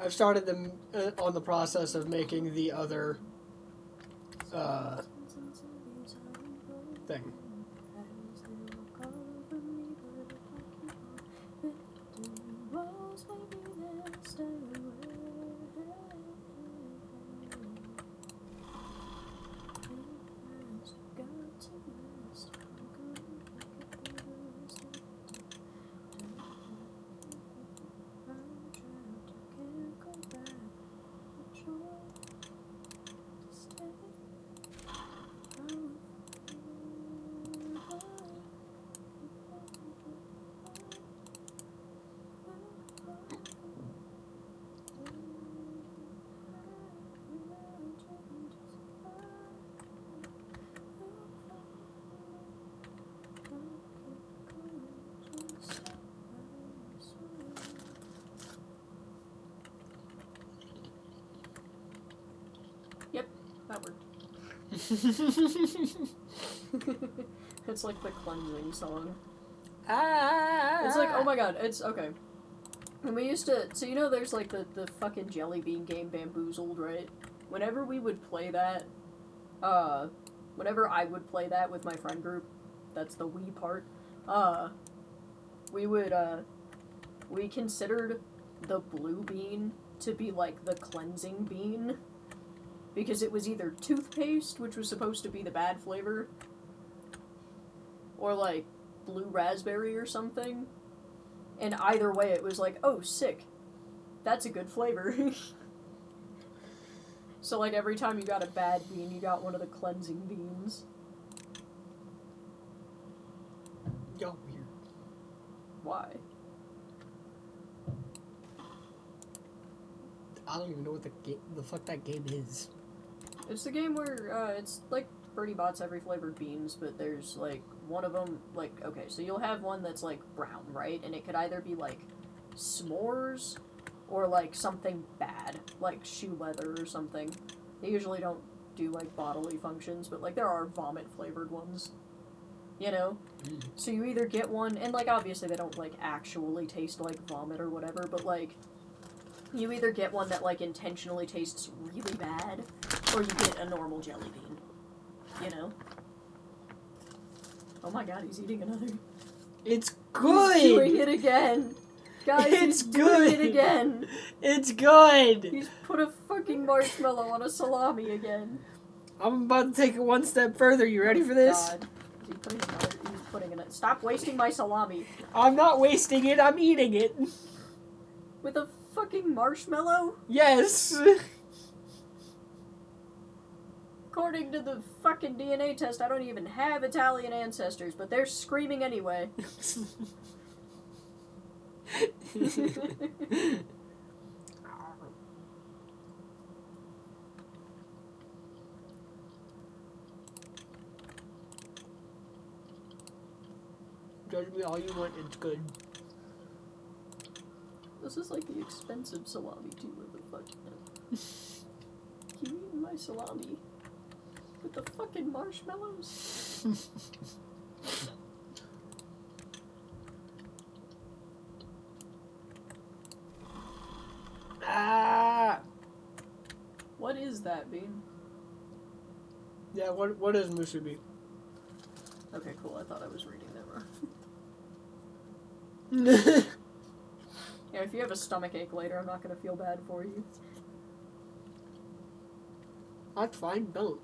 I've started them on the process of making the other thing. That worked. It's like the cleansing song. It's like, oh my god, it's okay. And we used to, so you know there's like the fucking jelly bean game Bamboozled, right? Whenever we would play that, whenever I would play that with my friend group, that's the we part, we would, we considered the blue bean to be like the cleansing bean. Because it was either toothpaste, which was supposed to be the bad flavor, or like blue raspberry or something. And either way, it was like, oh, sick. That's a good flavor. So like every time you got a bad bean, you got one of the cleansing beans. Yo, weird. Why? I don't even know what the fuck that game is. It's the game where, it's like Birdie Bots every flavored beans, but there's like one of them, like, okay, so you'll have one that's like brown, right? And it could either be like s'mores or like something bad, like shoe leather or something. They usually don't do like bodily functions, but like there are vomit flavored ones, you know? So you either get one, and like obviously they don't like actually taste like vomit or whatever, but like you either get one that like intentionally tastes really bad, or you get a normal jelly bean, you know? Oh my god, he's eating another. It's good! He's doing it again! Guys, It's he's doing good. it again! It's good! He's put a fucking marshmallow on a salami again. I'm about to take it one step further. You ready for this? God. Is he putting another? He's putting it. Stop wasting my salami. I'm not wasting it, I'm eating it. With a fucking marshmallow? Yes! According to the fucking DNA test, I don't even have Italian ancestors, but they're screaming anyway. Judge me all you want, it's good. This is like the expensive salami too. What the fuck? Keep eating my salami with the fucking marshmallows. Ah! What is that, Bean? Yeah, what is musubi? Okay, cool. I thought I was reading that wrong. Yeah, if you have a stomach ache later, I'm not gonna feel bad for you. That's fine, don't.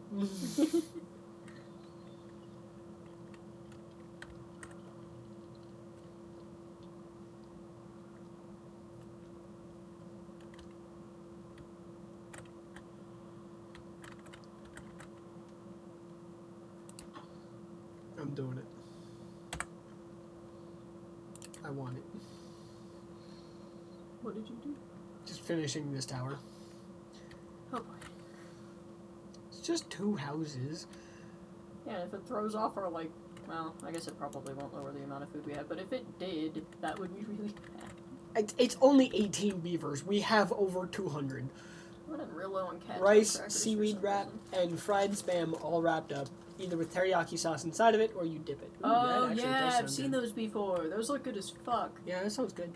I'm doing it. I want it. What did you do? Just finishing this tower. Oh boy. It's just 2 houses. Yeah, if it throws off our, like, well, I guess it probably won't lower the amount of food we have, but if it did, that would be really bad. It's only 18 beavers. We have over 200. I'm running real low on cat Rice, crackers seaweed wrap, and fried spam all wrapped up, either with teriyaki sauce inside of it or you dip it. Ooh, Oh, that actually yeah, does I've sound seen good. those before. Those look good as fuck. Yeah, that sounds good.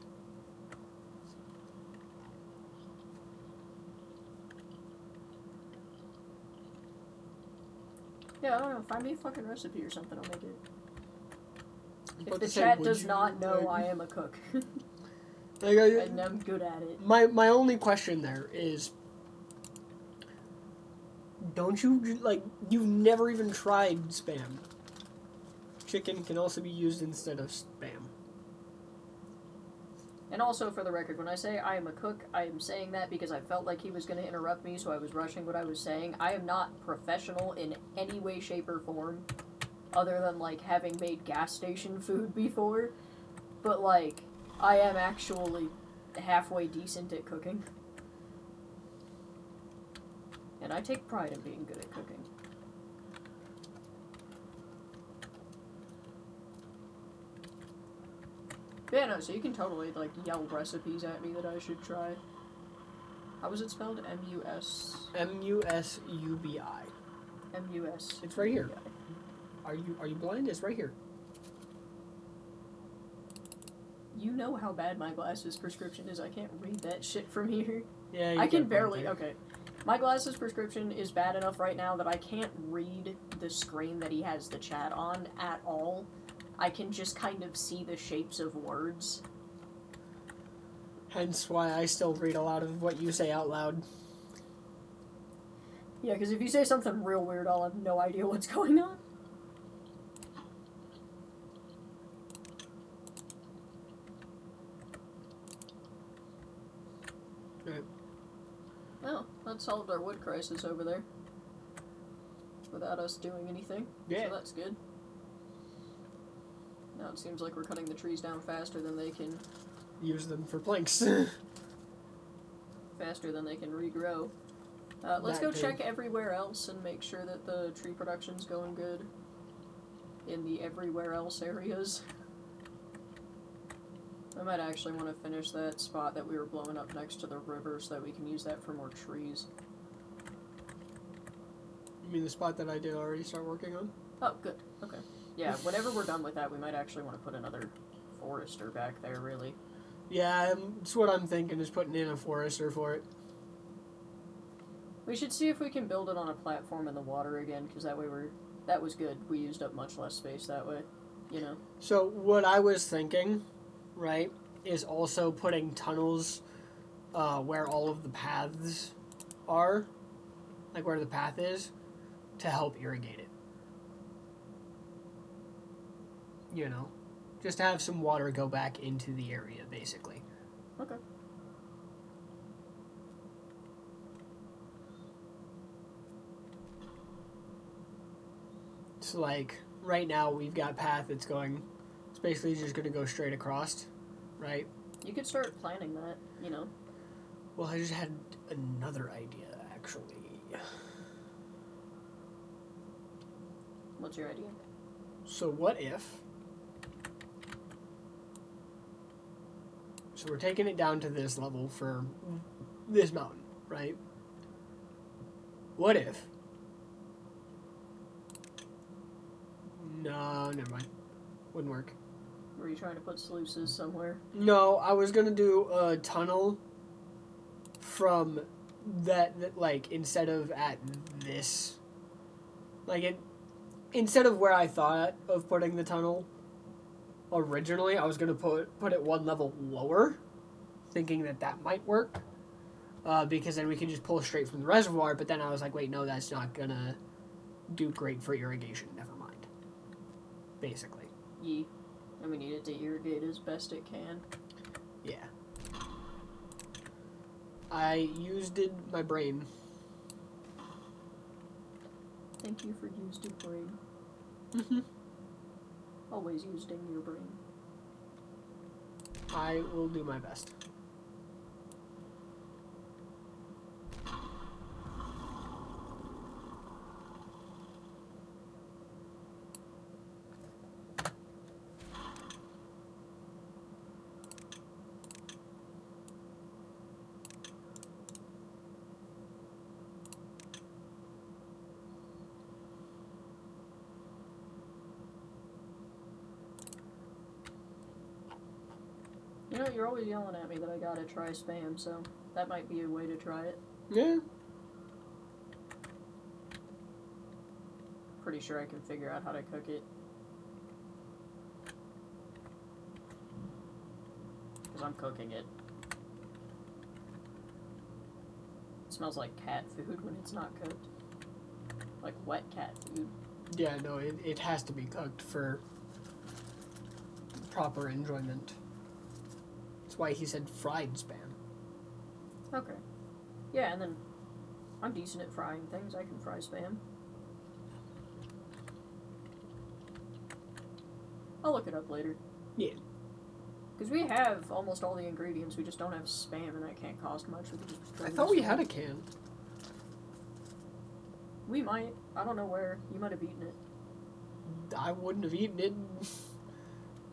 Yeah, I don't know. Find me a fucking recipe or something. I'll make it. If But the to say, chat would does you, not know like- I am a cook, Like, and I'm good at it. my only question there is, don't you, like, you've never even tried spam. Chicken can also be used instead of spam. And also, for the record, when I say I am a cook, I am saying that because I felt like he was going to interrupt me, so I was rushing what I was saying. I am not professional in any way, shape, or form, other than, like, having made gas station food before. But, like, I am actually halfway decent at cooking. And I take pride in being good at cooking. Yeah, no, so you can totally, like, yell recipes at me that I should try. How was it spelled? M-U-S... M-U-S-U-B-I. M-U-S... It's right here. Are you blind? It's right here. You know how bad my glasses prescription is. I can't read that shit from here. Yeah, you I can got barely... blind Okay. My glasses prescription is bad enough right now that I can't read the screen that he has the chat on at all. I can just kind of see the shapes of words. Hence why I still read a lot of what you say out loud. Yeah, because if you say something real weird, I'll have no idea what's going on. Right. Oh, that solved our wood crisis over there. Without us doing anything. Yeah. So that's good. Now it seems like we're cutting the trees down faster than they can... Use them for planks. faster than they can regrow. Let's That go too. check everywhere else and make sure that the tree production's going good in the everywhere else areas. I might actually want to finish that spot that we were blowing up next to the river so that we can use that for more trees. You mean the spot that I did already start working on? Oh, good. Okay. Yeah, whenever we're done with that, we might actually want to put another forester back there, really. Yeah, that's what I'm thinking, is putting in a forester for it. We should see if we can build it on a platform in the water again, because that way that was good. We used up much less space that way, you know? So what I was thinking, right, is also putting tunnels where all of the paths are, like where the path is, to help irrigate it. You know? Just to have some water go back into the area, basically. Okay. So, like, right now we've got path that's going, it's basically just going to go straight across, right? You could start planning that, you know? Well, I just had another idea, actually. What's your idea? So what if So we're taking it down to this level for this mountain, right? What if? No, never mind. Wouldn't work. Were you trying to put sluices somewhere? No, I was gonna do a tunnel from that like, instead of at this, like, instead of where I thought of putting the tunnel originally, I was gonna put it one level lower, thinking that might work, because then we could just pull straight from the reservoir. But then I was like, wait, no, that's not gonna do great for irrigation. Never mind. Basically. Yee. And we need it to irrigate as best it can. Yeah. I used my brain. Thank you for used your brain. Mm-hmm. Always used in your brain. I will do my best. You know, you're always yelling at me that I gotta try spam, so that might be a way to try it. Yeah. Pretty sure I can figure out how to cook it. Because I'm cooking it. It smells like cat food when it's not cooked. Like wet cat food. Yeah, no, it has to be cooked for proper enjoyment. That's why he said fried spam. Okay. Yeah, and then I'm decent at frying things. I can fry spam. I'll look it up later. Yeah. Because we have almost all the ingredients, we just don't have spam, and that can't cost much. We can just I thought we had a can. We might. I don't know where. You might have eaten it. I wouldn't have eaten it.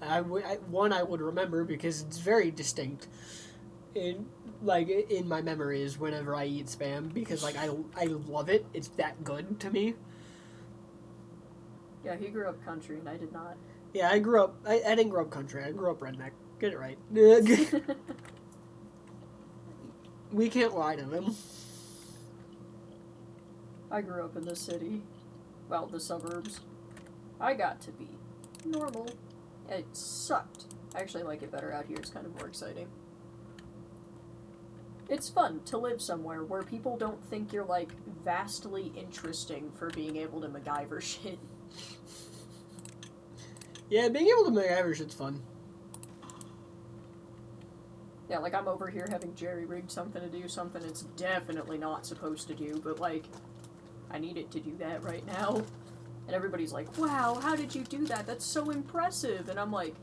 I would remember because it's very distinct. In my memories whenever I eat spam, because like I love it. It's that good to me. Yeah, he grew up country, and I did not. Yeah, I didn't grow up country. I grew up redneck. Get it right. We can't lie to them. I grew up in the city. Well, the suburbs. I got to be normal. It sucked. I actually like it better out here. It's kind of more exciting. It's fun to live somewhere where people don't think you're, like, vastly interesting for being able to MacGyver shit. Yeah, being able to MacGyver shit's fun. Yeah, like, I'm over here having jerry-rigged something to do something it's definitely not supposed to do, but, like, I need it to do that right now. And everybody's like, wow, how did you do that? That's so impressive. And I'm like,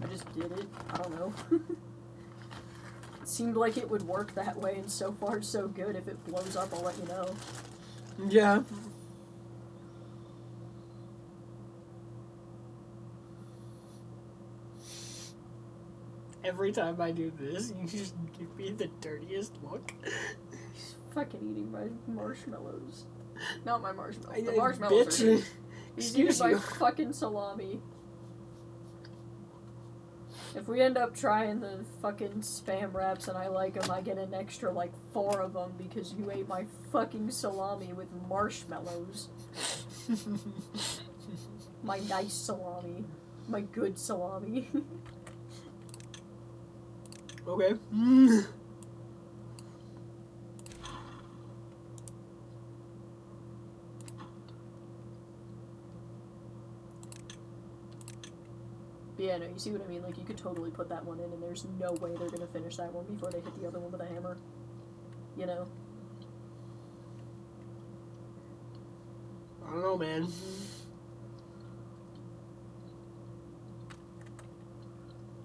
I just did it. I don't know. It seemed like it would work that way, and so far so good. If it blows up, I'll let you know. Yeah. Every time I do this, you just give me the dirtiest look. He's fucking eating my marshmallows. Not my marshmallows. The I marshmallows bitch. are his. He's eating Excuse my you. fucking salami. If we end up trying the fucking spam wraps and I like them, I get an extra, like, 4 of them because you ate my fucking salami with marshmallows. My nice salami. My good salami. Okay. But yeah, no, you see what I mean? Like, you could totally put that one in, and there's no way they're gonna finish that one before they hit the other one with a hammer. You know? I don't know, man.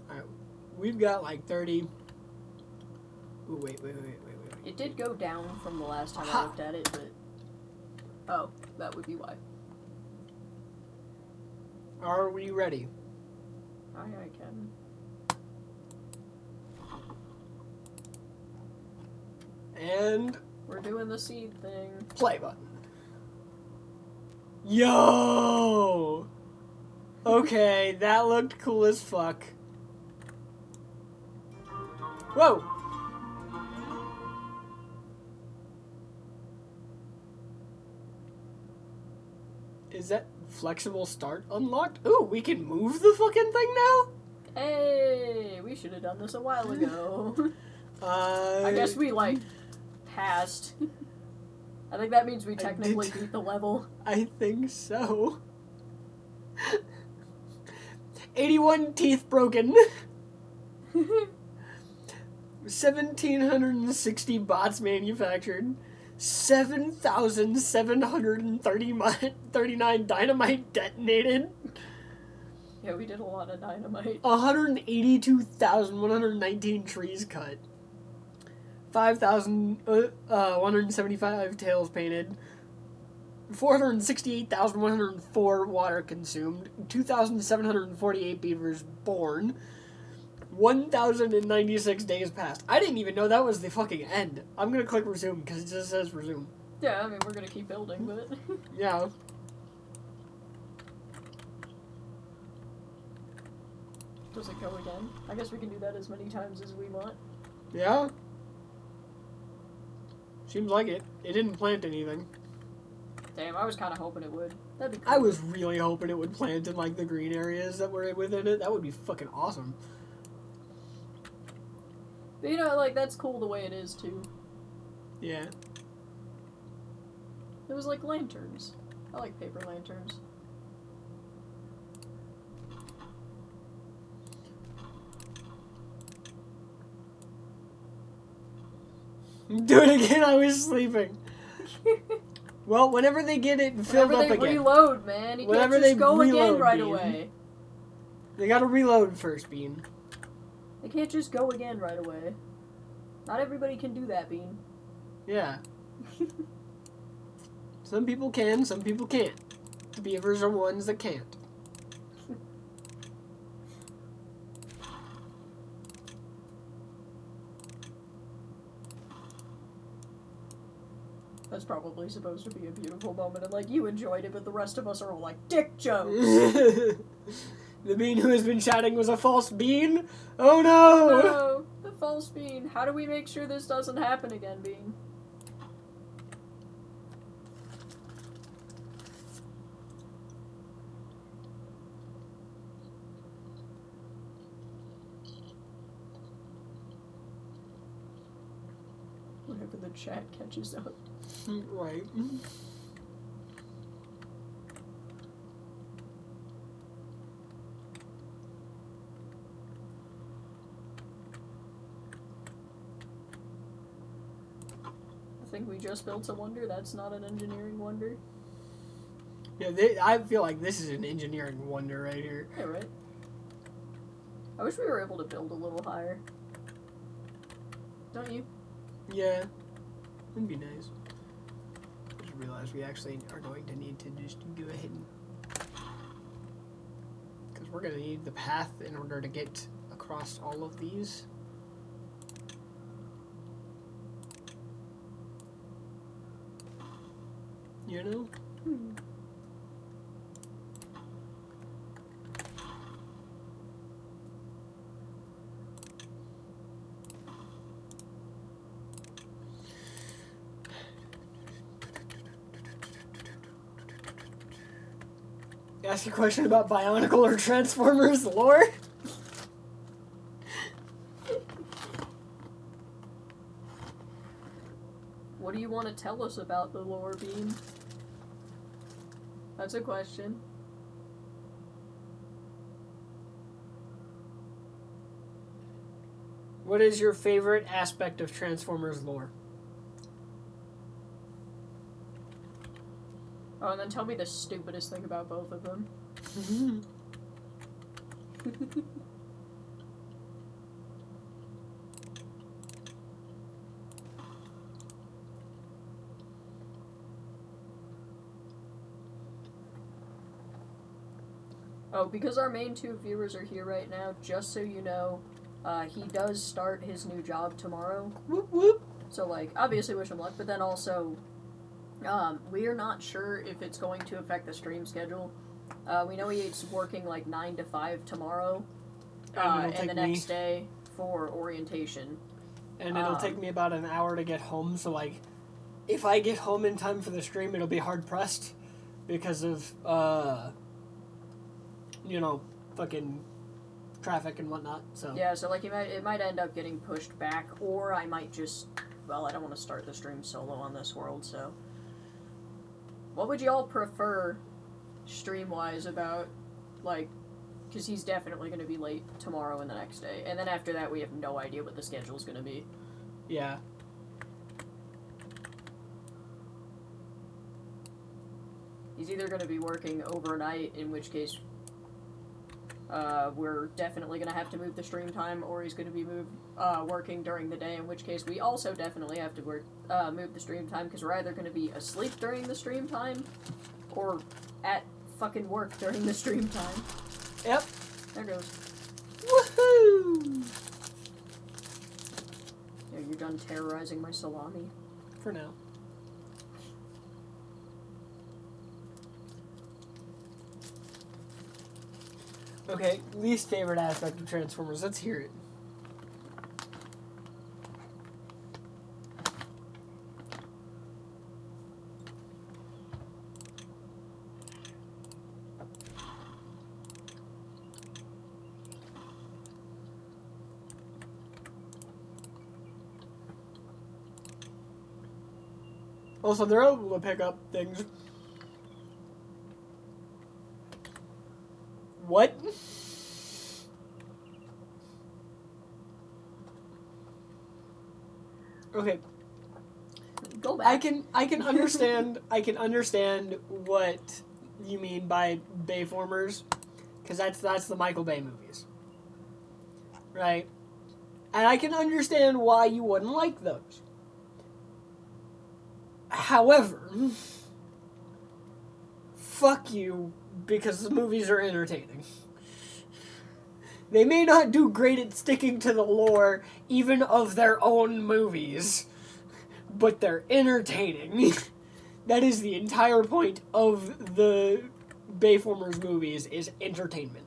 Alright, we've got like 30. Ooh, wait. It did go down from the last time I Ha! looked at it, but... Oh, that would be why. Are we ready? I can. And We're doing the seed thing. play button. Yo! Okay, that looked cool as fuck. Whoa! Is that flexible start unlocked? Ooh, we can move the fucking thing now? Hey, we should have done this a while ago. I guess we, like, passed. I think that means we technically beat the level. I think so. 81 teeth broken. 1,760 bots manufactured. 7,739 dynamite detonated. Yeah, we did a lot of dynamite. 182,119 trees cut. 5,175 tails painted. 468,104 water consumed. 2,748 beavers born. 1,096 days passed. I didn't even know that was the fucking end. I'm gonna click resume because it just says resume. Yeah, I mean, we're gonna keep building, but... Yeah. Does it go again? I guess we can do that as many times as we want. Yeah. Seems like it. It didn't plant anything. Damn, I was kind of hoping it would. That'd be cool. I was really hoping it would plant in, like, the green areas that were within it. That would be fucking awesome. But, you know, like, that's cool the way it is, too. Yeah. It was like lanterns. I like paper lanterns. Do it again, I was sleeping. Well, whenever they get it filled up again. Whenever they reload, man. You Whenever can't they just go again reload, right Bean. away. They gotta reload first, Bean. They can't just go again right away. Not everybody can do that, Bean. Yeah. Some people can, some people can't. The beavers are ones that can't. That's probably supposed to be a beautiful moment, and, like, you enjoyed it, but the rest of us are all like, dick jokes! The bean who has been chatting was a false bean? Oh no! No! The false Bean. How do we make sure this doesn't happen again, Bean? Whenever the chat catches up. Right. I think we just built a wonder. That's not an engineering wonder. Yeah, I feel like this is an engineering wonder right here. Yeah, right. I wish we were able to build a little higher. Don't you? Yeah. That'd be nice. I just realized we actually are going to need to just go ahead and... Because we're going to need the path in order to get across all of these. You know? Ask a question about Bionicle or Transformers lore? What do you want to tell us about the lore, Bean? That's a question. What is your favorite aspect of Transformers lore? Oh, and then tell me the stupidest thing about both of them. Oh, because our main two viewers are here right now, just so you know, he does start his new job tomorrow. Whoop whoop. So, like, obviously wish him luck, but then also, we're not sure if it's going to affect the stream schedule. We know he's working, like, 9 to 5 tomorrow, and the next day for orientation. And it'll take me about an hour to get home, so, like, if I get home in time for the stream, it'll be hard-pressed because of, fucking traffic and whatnot, so... Yeah, so, like, it might end up getting pushed back, or I might just... Well, I don't want to start the stream solo on this world, so... What would y'all prefer, stream-wise, about, like... Because he's definitely going to be late tomorrow and the next day. And then after that, we have no idea what the schedule's going to be. Yeah. He's either going to be working overnight, in which case we're definitely going to have to move the stream time, or he's going to be working during the day, in which case we also definitely have to move the stream time, because we're either going to be asleep during the stream time, or at fucking work during the stream time. Yep. There goes. Woohoo! Yeah, you're done terrorizing my salami. For now. Okay, least favorite aspect of Transformers. Let's hear it. Also, they're able to pick up things. What? Okay. Go back. I can understand I can understand what you mean by Bayformers, because that's the Michael Bay movies, right? And I can understand why you wouldn't like those. However, fuck you, because the movies are entertaining. They may not do great at sticking to the lore, even of their own movies, but they're entertaining. That is the entire point of the Bayformers movies, is entertainment.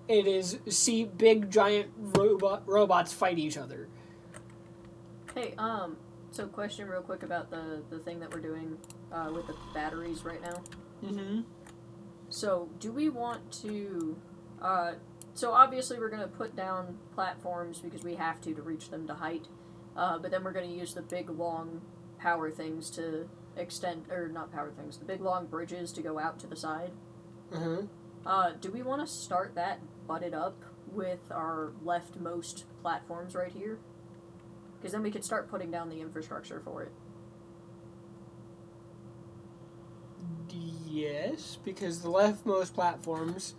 It is see big giant robots fight each other. Hey, so question real quick about the thing that we're doing with the batteries right now. Mm-hmm. So, do we want to... so obviously we're going to put down platforms because we have to reach them to height. But then we're going to use the big, long power things to extend... Or, not power things. The big, long bridges to go out to the side. Mm-hmm. Do we want to start that butted up with our leftmost platforms right here? Because then we could start putting down the infrastructure for it. Yes, because the leftmost platforms,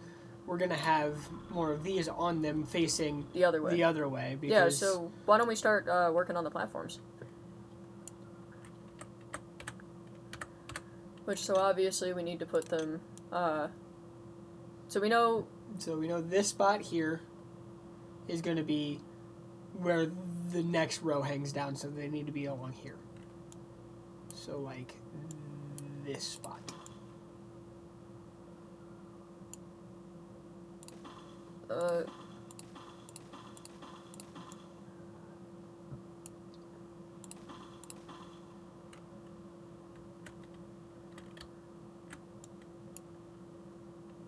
we're going to have more of these on them facing the other way. Because... Yeah, so why don't we start working on the platforms? Which, so obviously we need to put them... So we know this spot here is going to be where the next row hangs down, so they need to be along here. So, like, this spot.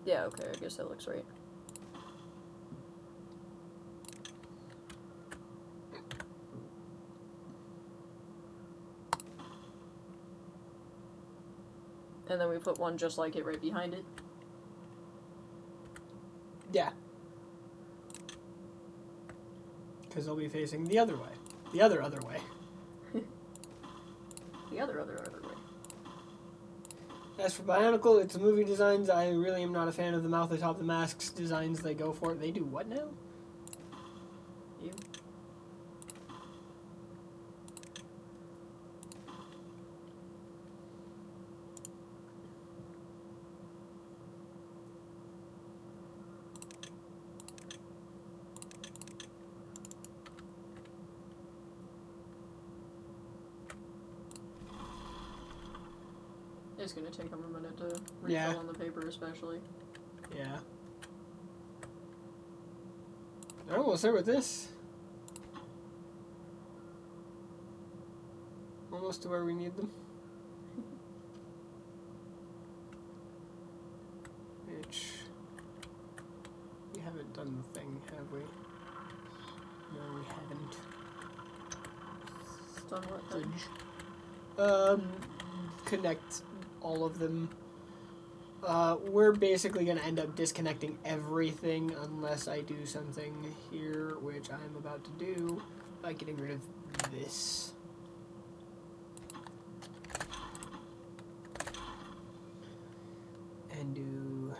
Yeah, okay, I guess that looks right. And then we put one just like it right behind it. Yeah. Because they'll be facing the other way. The other way. The other way. As for Bionicle, its movie designs, I really am not a fan of the mouth atop the masks designs they go for. They do what now? You. It's gonna take them a minute to refill Yeah. on the paper, especially. Yeah. Oh, we'll start with this. Almost to where we need them. Which... we haven't done the thing, have we? No, we haven't. Done what then? Connect all of them. We're basically gonna end up disconnecting everything unless I do something here, which I'm about to do by getting rid of this. And do...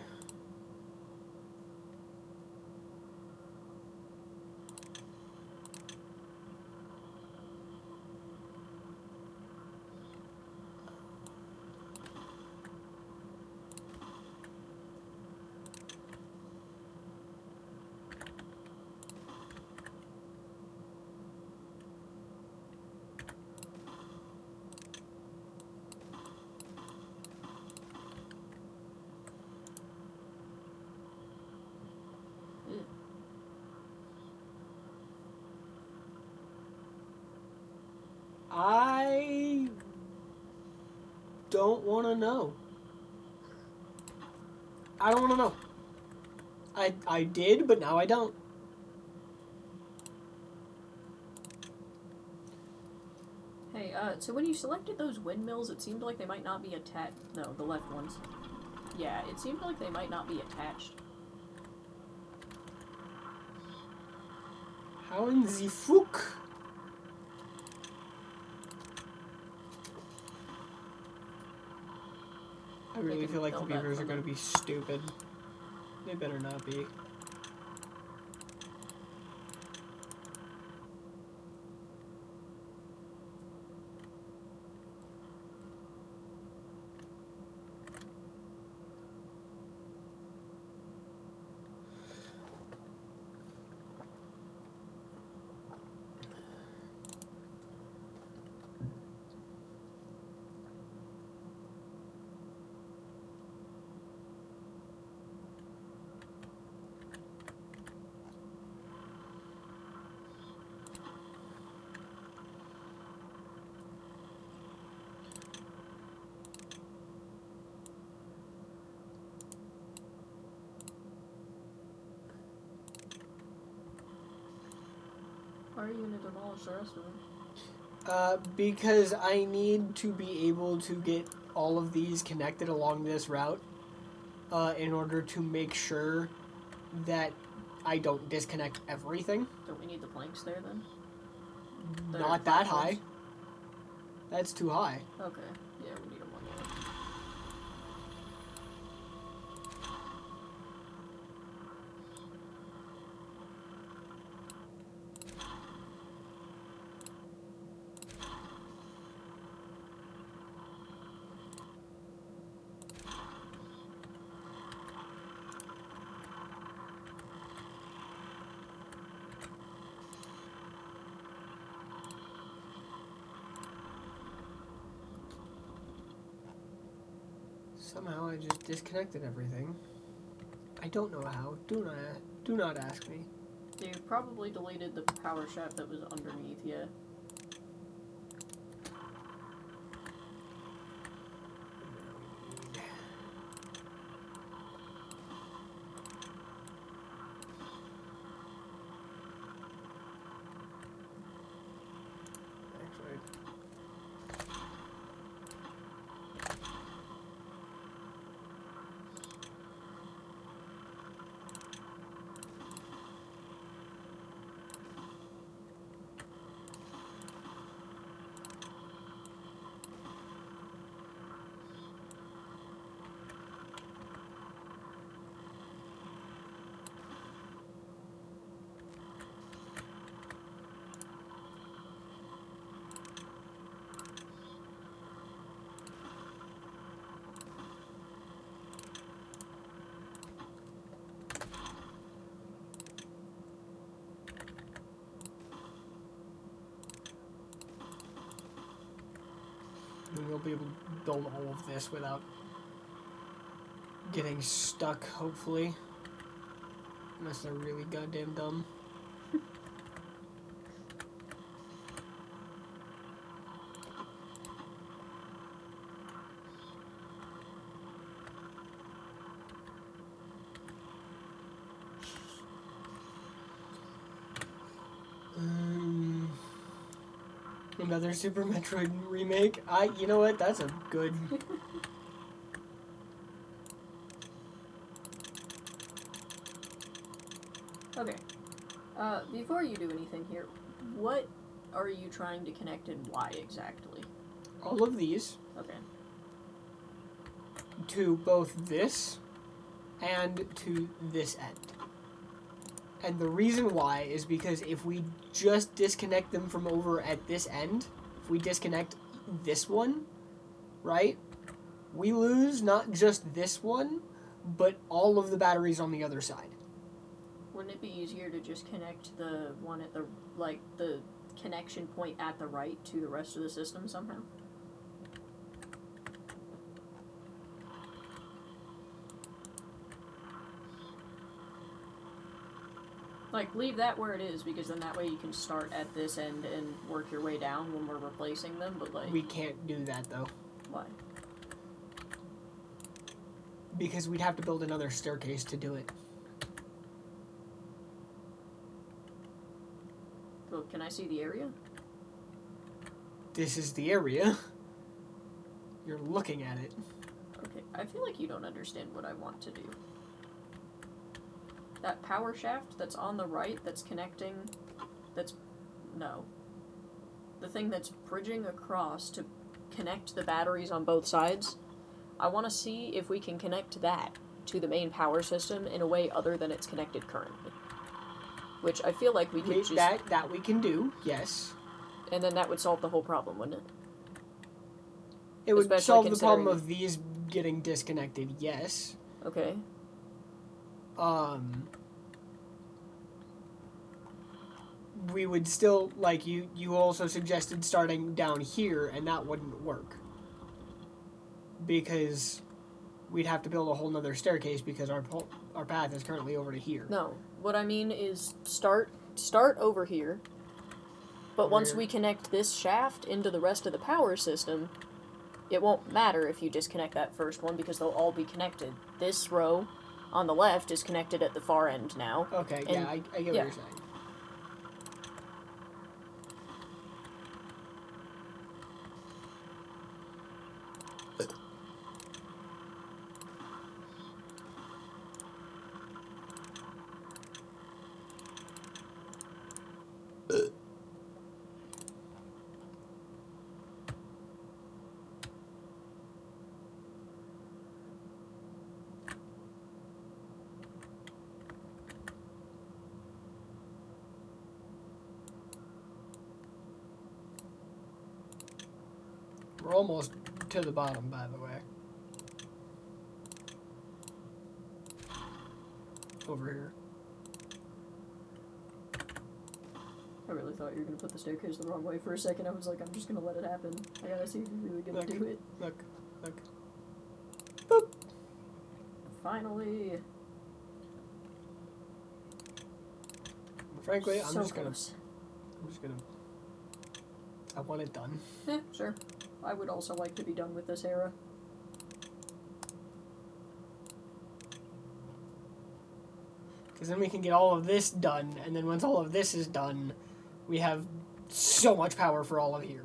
I don't want to know. I don't want to know. I did, but now I don't. Hey, so when you selected those windmills, it seemed like they might not be attached. No, the left ones. Yeah, it seemed like they might not be attached. How in the fuck? I really feel like the beavers are going to be stupid. They better not be. Why are you gonna demolish the rest of them? Because I need to be able to get all of these connected along this route in order to make sure that I don't disconnect everything. Don't we need the planks there then? Not that high. That's too high. Okay. Yeah, we need them on there. Somehow I just disconnected everything. I don't know how. Do not ask me. You probably deleted the power shaft that was underneath, yeah. Actually, And we'll be able to build all of this without getting stuck, hopefully. Unless they're really goddamn dumb. Another Super Metroid remake. You know what? That's a good. Okay. Before you do anything here, what are you trying to connect and why exactly? All of these. Okay. To both this and to this end. And the reason why is because if we just disconnect them from over at this end, if we disconnect this one, right, we lose not just this one, but all of the batteries on the other side. Wouldn't it be easier to just connect the one at the, like, the connection point at the right to the rest of the system somehow? Like, leave that where it is, because then that way you can start at this end and work your way down when we're replacing them, but, like... We can't do that, though. Why? Because we'd have to build another staircase to do it. Well, can I see the area? This is the area. You're looking at it. Okay, I feel like you don't understand what I want to do. That power shaft that's on the right, that's connecting, no. The thing that's bridging across to connect the batteries on both sides, I want to see if we can connect that to the main power system in a way other than it's connected currently. Which I feel like we could just... That we can do, yes. And then that would solve the whole problem, wouldn't it? It would Especially solve the problem considering- of these getting disconnected, yes. Okay. We would still, like, you also suggested starting down here, and that wouldn't work. Because we'd have to build a whole nother staircase because our path is currently over to here. No, what I mean is start over here, but once we connect this shaft into the rest of the power system, it won't matter if you disconnect that first one because they'll all be connected. This row on the left is connected at the far end now. Okay, yeah, I get what you're saying. We're almost to the bottom, by the way. Over here. I really thought you were going to put the staircase the wrong way for a second. I was like, I'm just going to let it happen. I gotta see if you're really going to do it. Look. Boop. Finally. Frankly, I'm So just gonna. close. I want it done. Yeah, sure. I would also like to be done with this era. Because then we can get all of this done, and then once all of this is done, we have so much power for all of here.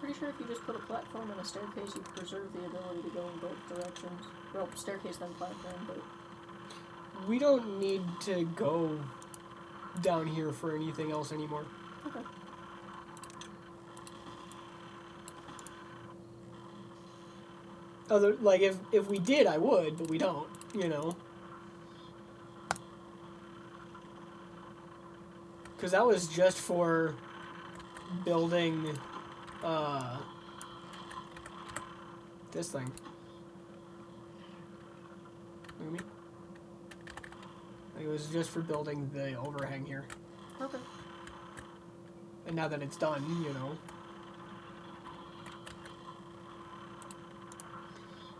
Pretty sure if you just put a platform and a staircase, you preserve the ability to go in both directions. Well, staircase then platform, but... We don't need to go down here for anything else anymore. Okay. Like, if we did, I would, but we don't, you know? Because that was just for building, this thing. Look at me. It was just for building the overhang here. Okay. And now that it's done, you know.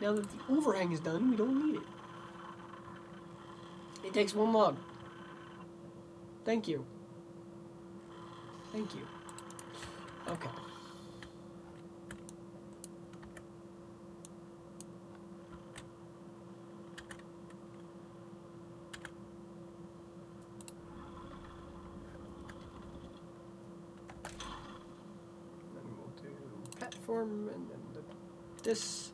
Now that the overhang is done, we don't need it. It takes 1 log. Thank you. Thank you. Okay. Then we'll do platform and then this.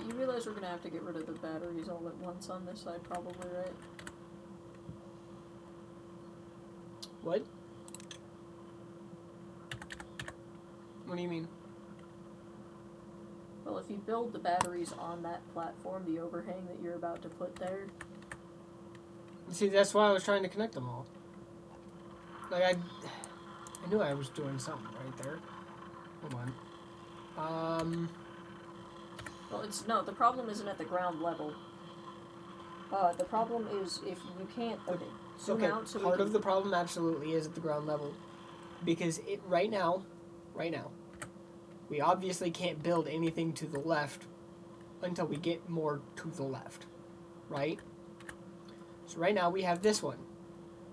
You realize we're gonna have to get rid of the batteries all at once on this side, probably, right? What? What do you mean? Well, if you build the batteries on that platform, the overhang that you're about to put there. See, that's why I was trying to connect them all. Like, I knew I was doing something right there. Hold on. Well, the problem isn't at the ground level. The problem is if you can't. Okay, zoom out so part of the problem absolutely is at the ground level. Because right now, we obviously can't build anything to the left until we get more to the left. Right? So right now we have this one,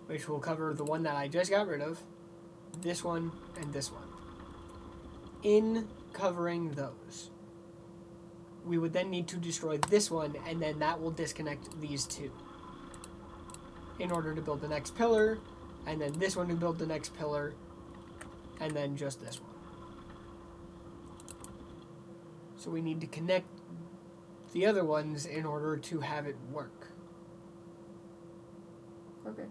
which will cover the one that I just got rid of, this one, and this one. In covering those, we would then need to destroy this one, and then that will disconnect these two in order to build the next pillar, and then this one to build the next pillar, and then just this one. So we need to connect the other ones in order to have it work. Okay.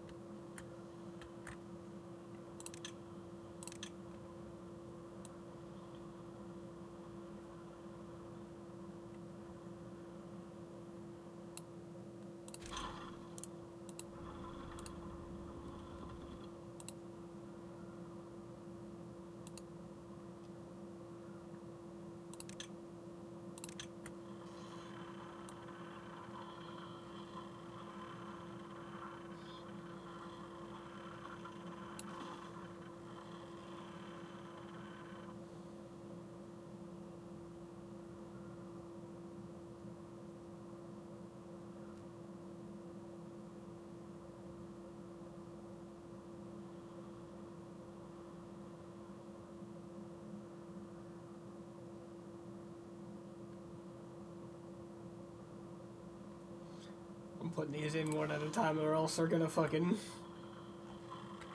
I'm putting these in one at a time, or else they're gonna fucking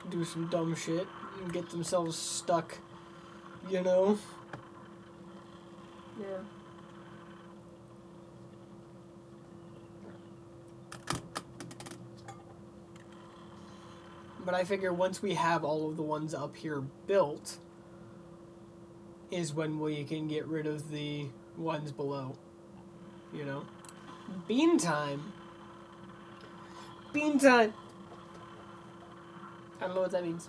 do some dumb shit and get themselves stuck, you know? Yeah. But I figure once we have all of the ones up here built, is when we can get rid of the ones below, you know? Bean time! Bean time! I don't know what that means.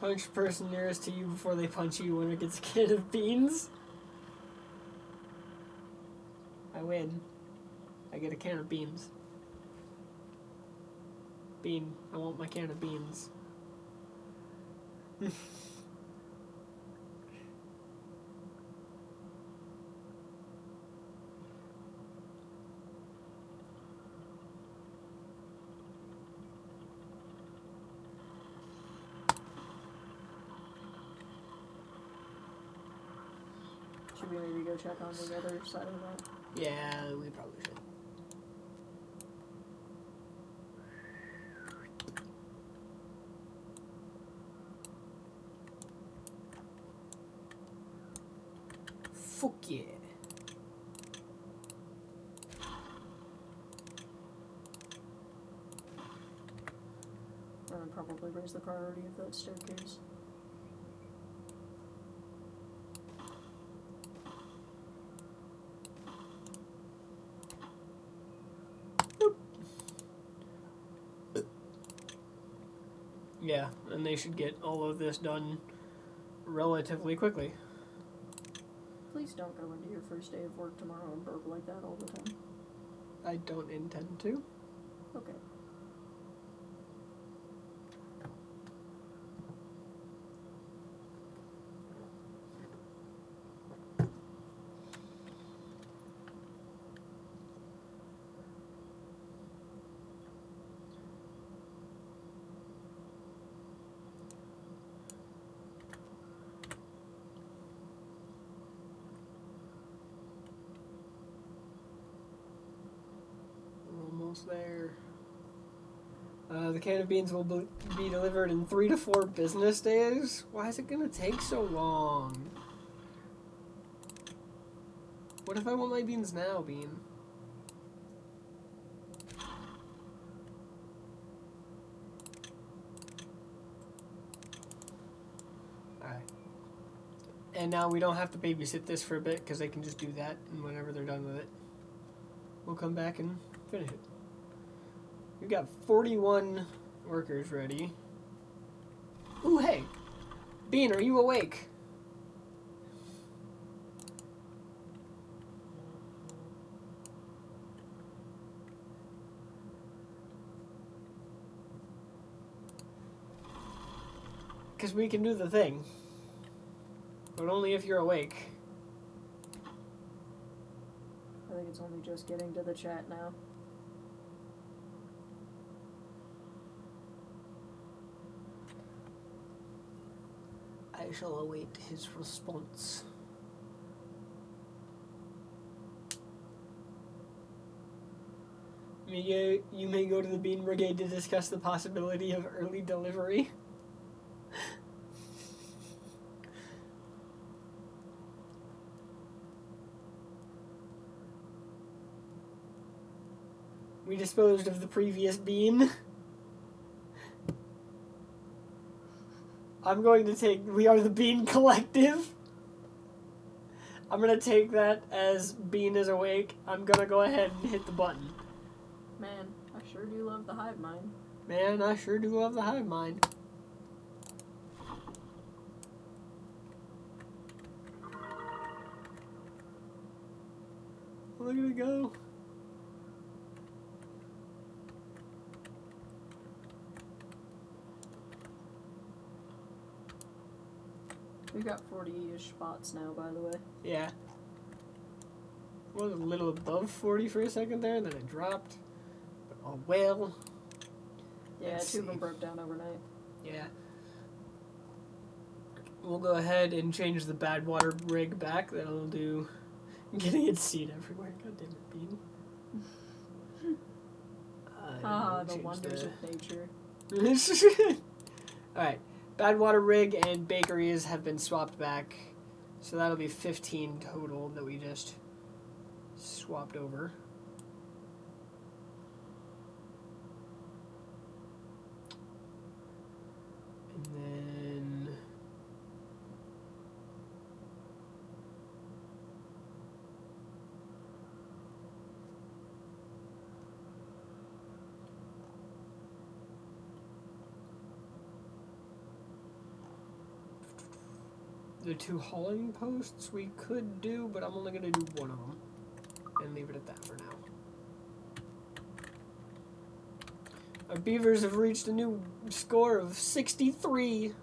Punch the person nearest to you before they punch you. Winner gets a can of beans. I win. I get a can of beans. Bean. I want my can of beans. Should we maybe go check on the other side of the map? Yeah, we probably should. Fuck yeah. And then probably raise the priority of that staircase. Yeah, and they should get all of this done relatively quickly. Please don't go into your first day of work tomorrow and burp like that all the time. I don't intend to. Okay. We're almost there. The can of beans will be delivered in 3 to 4 business days. Why is it gonna take so long? What if I want my beans now, Bean? Alright. And now we don't have to babysit this for a bit because they can just do that, and whenever they're done with it, we'll come back and finish it. We've got 41 workers ready. Ooh, hey! Bean, are you awake? Because we can do the thing. But only if you're awake. I think it's only just getting to the chat now. I shall await his response. You may go to the Bean Brigade to discuss the possibility of early delivery. We disposed of the previous bean. I'm going to take... We are the Bean Collective. I'm going to take that as Bean is awake. I'm going to go ahead and hit the button. Man, I sure do love the hive mind. Man, I sure do love the hive mind. Look at it go. We've got 40-ish spots now, by the way. Yeah. Was a little above 40 for a second there, and then it dropped. But oh well. Yeah, Let's two of them see. broke down overnight. Yeah. We'll go ahead and change the bad water rig back. That'll do. Getting its seed everywhere. God damn it, Bean. The wonders of nature. Alright. Bad water rig and bakeries have been swapped back. So that'll be 15 total that we just swapped over. And then The 2 hauling posts we could do, but I'm only going to do one of them. And leave it at that for now. Our beavers have reached a new score of 63.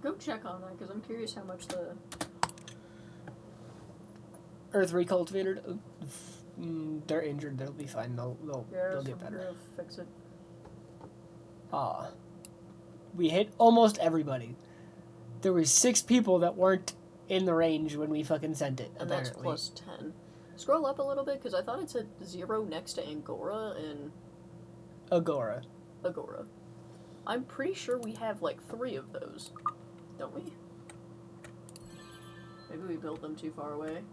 Go check on that, because I'm curious how much the... Earth recultivated. They're injured. They'll be fine. They'll get better. We'll fix it. We hit almost everybody. There were 6 people that weren't in the range when we fucking sent it, And apparently. that's plus 10. Scroll up a little bit, because I thought it said 0 next to Angora and... Agora. I'm pretty sure we have, like, 3 of those. Don't we? Maybe we built them too far away.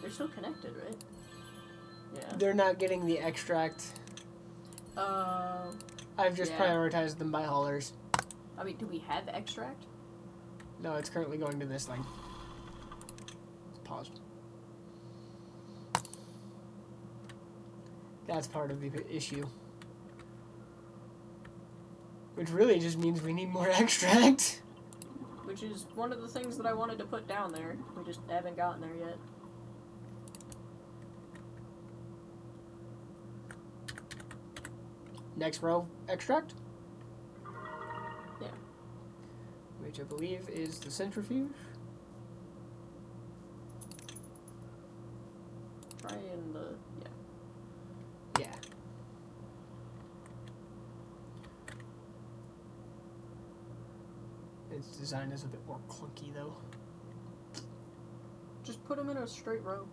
They're still connected, right? Yeah. They're not getting the extract. I've just prioritized them by haulers. I mean, do we have extract? No, it's currently going to this thing. It's paused. That's part of the issue. Which really just means we need more extract. Which is one of the things that I wanted to put down there. We just haven't gotten there yet. Next row, extract. Yeah. Which I believe is the centrifuge. Try and the... yeah. Yeah. Its design is a bit more clunky, though. Just put them in a straight row.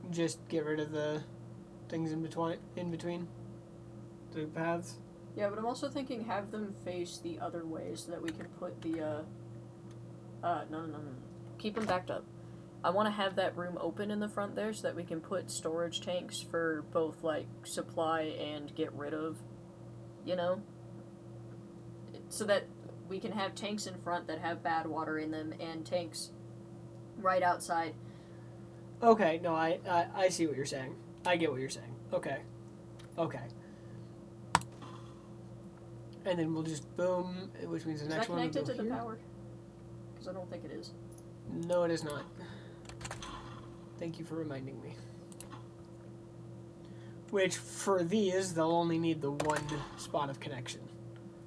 Just get rid of the things in between the paths. Yeah, but I'm also thinking have them face the other way so that we can put the, no. Keep them backed up. I want to have that room open in the front there so that we can put storage tanks for both, like, supply and get rid of, you know? So that we can have tanks in front that have bad water in them and tanks right outside. Okay, no, I see what you're saying. I get what you're saying. Okay. And then we'll just boom, which means the next one will go here. Is that connected to the power? Because I don't think it is. No, it is not. Thank you for reminding me. Which, for these, they'll only need the one spot of connection.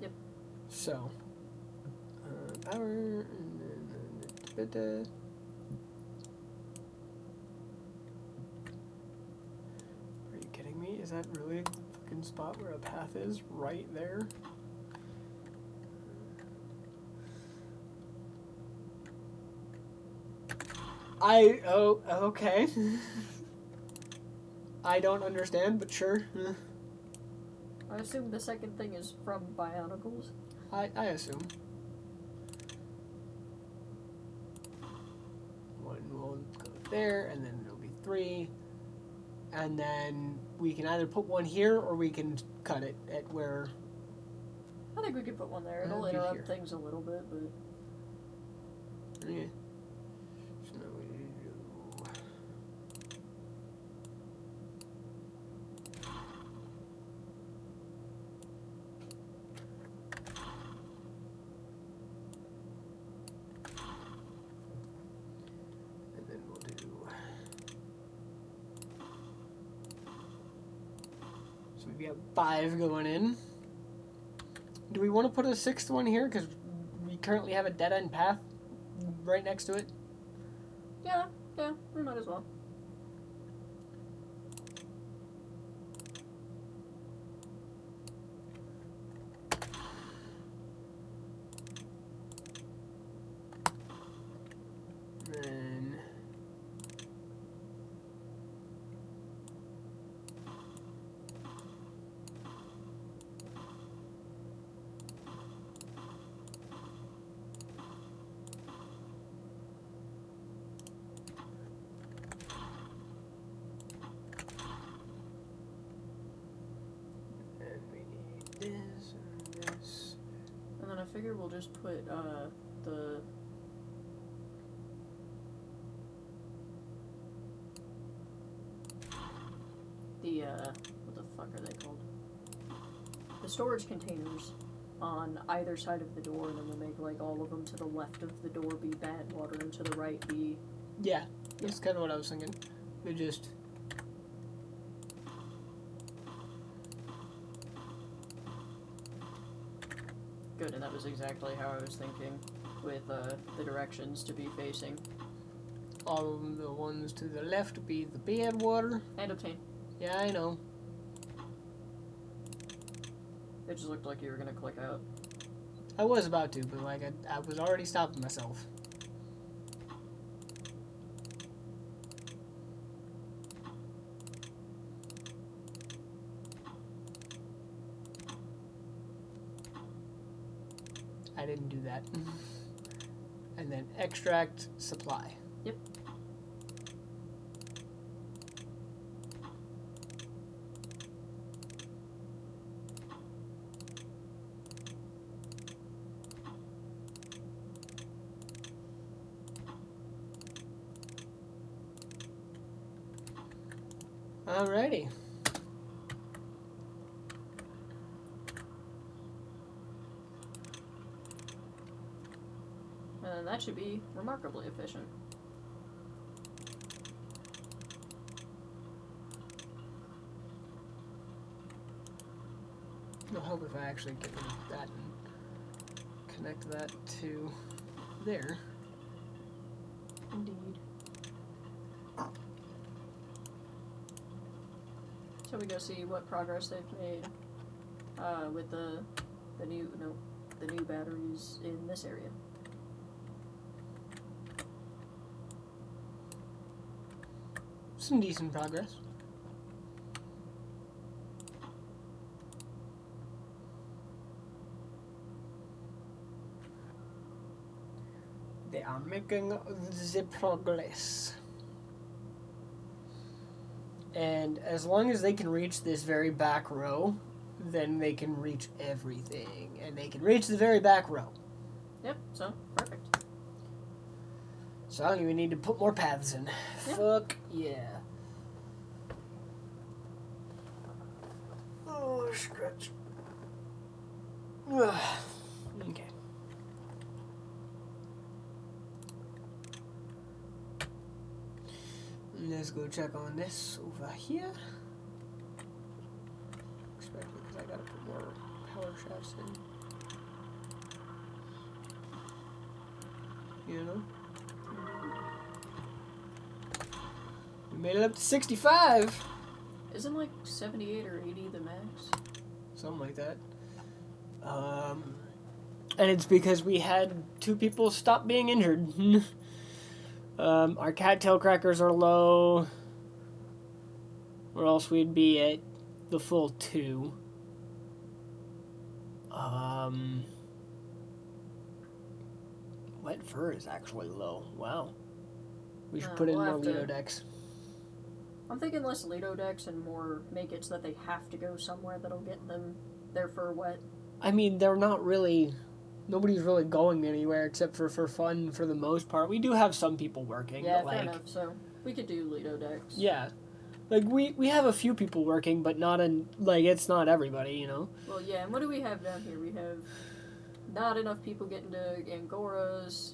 Yep. So, power... Are you kidding me? Is that really the fucking spot where a path is? Right there? Okay. I don't understand, but sure. I assume the second thing is from Bionicles. I assume. One will go there, and then it'll be 3. And then we can either put one here, or we can cut it at where... I think we could put one there. It'll That'd be interrupt here. things a little bit, but... Yeah. So now we do... And then we'll do... So we've got 5 going in. Do we want to put a 6th one here? Because we currently have a dead-end path right next to it. Yeah, we might as well. Then... And we need this and this. And then I figure we'll just put, the... what the fuck are they called? The storage containers on either side of the door, and then we'll make like all of them to the left of the door be bad water, and to the right be. Yeah, that's kind of what I was thinking. We just. Good, and that was exactly how I was thinking with the directions to be facing. All of the ones to the left be the bad water. And obtain. Yeah, I know. It just looked like you were gonna click out. I was about to, but like I was already stopping myself. I didn't do that. And then extract supply. Yep. Alrighty. And that should be remarkably efficient. It'll help if I actually get rid of that and connect that to there. Indeed. So we go see what progress they've made with the new batteries in this area. Some decent progress. They are making the progress. And as long as they can reach this very back row, then they can reach everything. And they can reach the very back row. Yep, so, perfect. So I don't even need to put more paths in. Yep. Fuck yeah. Oh, stretch. Ugh. Okay. Let's go check on this over here. Especially because I gotta put more power shafts in. You know? We made it up to 65. Isn't like 78 or 80 the max? Something like that. And it's because we had 2 people stop being injured. Our cattail crackers are low, or else we'd be at the full 2. Wet fur is actually low. Wow. We should put in we'll more have to- Lido decks. I'm thinking less Lido decks and more make it so that they have to go somewhere that'll get them their fur wet. I mean, they're not really... Nobody's really going anywhere except for fun for the most part. We do have some people working. Yeah, but fair like, enough. So we could do Lido decks. Yeah. Like, we have a few people working, but not in... Like, it's not everybody, you know? Well, yeah, and what do we have down here? We have not enough people getting to Angoras,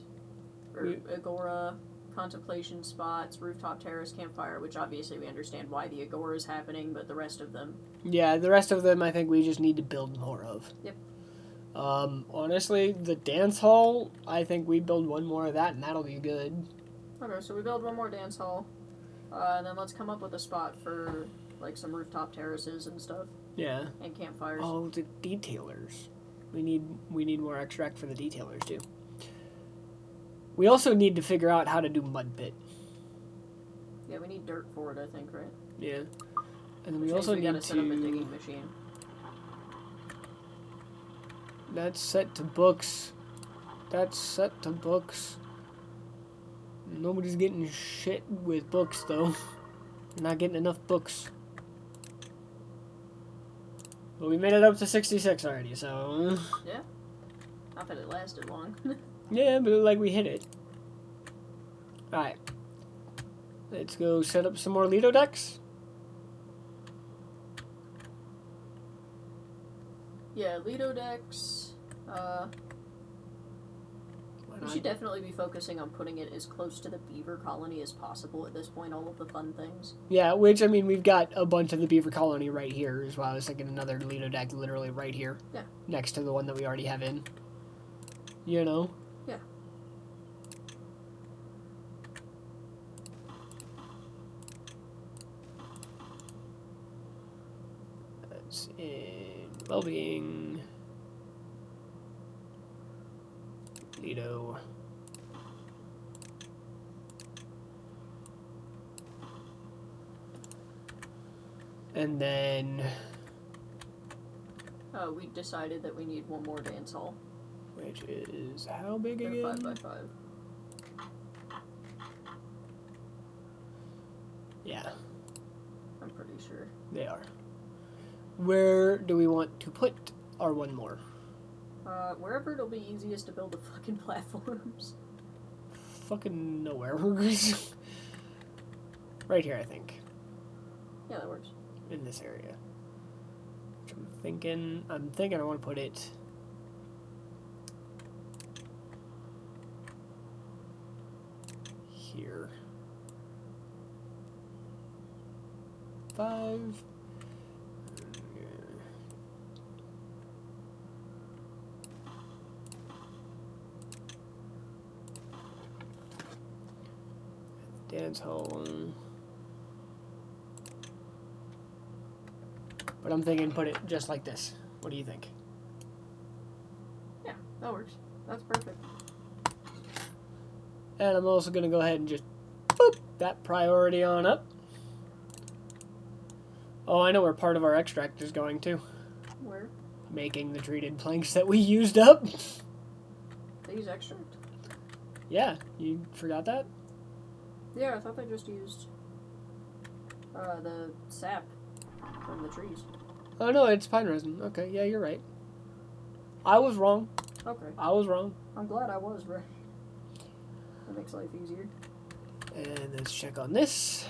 or Agora, contemplation spots, rooftop terrace, campfire, which obviously we understand why the Agora is happening, but the rest of them... Yeah, the rest of them I think we just need to build more of. Yep. Honestly, the dance hall, I think we build one more of that and that'll be good. Okay, so we build one more dance hall, and then let's come up with a spot for, like, some rooftop terraces and stuff. Yeah. And campfires. Oh, the detailers. We need more extract for the detailers too. We also need to figure out how to do mud pit. Yeah, we need dirt for it, I think, right? Yeah. And then Which we also means need gotta to set up a digging machine. That's set to books. That's set to books. Nobody's getting shit with books though. We're not getting enough books. But we made it up to 66 already, so... Yeah. Not that it lasted long. Yeah, but like we hit it. Alright. Let's go set up some more Lido decks. Yeah, Lido decks. We should definitely be focusing on putting it as close to the beaver colony as possible at this point, all of the fun things. Yeah, which, I mean, we've got a bunch of the beaver colony right here as well. I was thinking another Lido deck literally right here. Yeah. Next to the one that we already have in. You know? Yeah. That's in well-being. Lido. And then... we decided that we need one more dance hall. Which is how big They're again? 5x5. Yeah. I'm pretty sure. They are. Where do we want to put our one more? Wherever it'll be easiest to build the fucking platforms. Fucking nowhere. Right here, I think. Yeah, that works. In this area. Which I'm thinking I want to put it here. 5. Dance hall. But I'm thinking put it just like this. What do you think? Yeah, that works. That's perfect. And I'm also going to go ahead and just boop that priority on up. Oh, I know where part of our extract is going to. Where? Making the treated planks that we used up. They use extract? Yeah, you forgot that? Yeah, I thought they just used the sap from the trees. Oh no, it's pine resin. Okay, yeah, you're right. I was wrong. Okay. I was wrong. I'm glad I was right. That makes life easier. And let's check on this.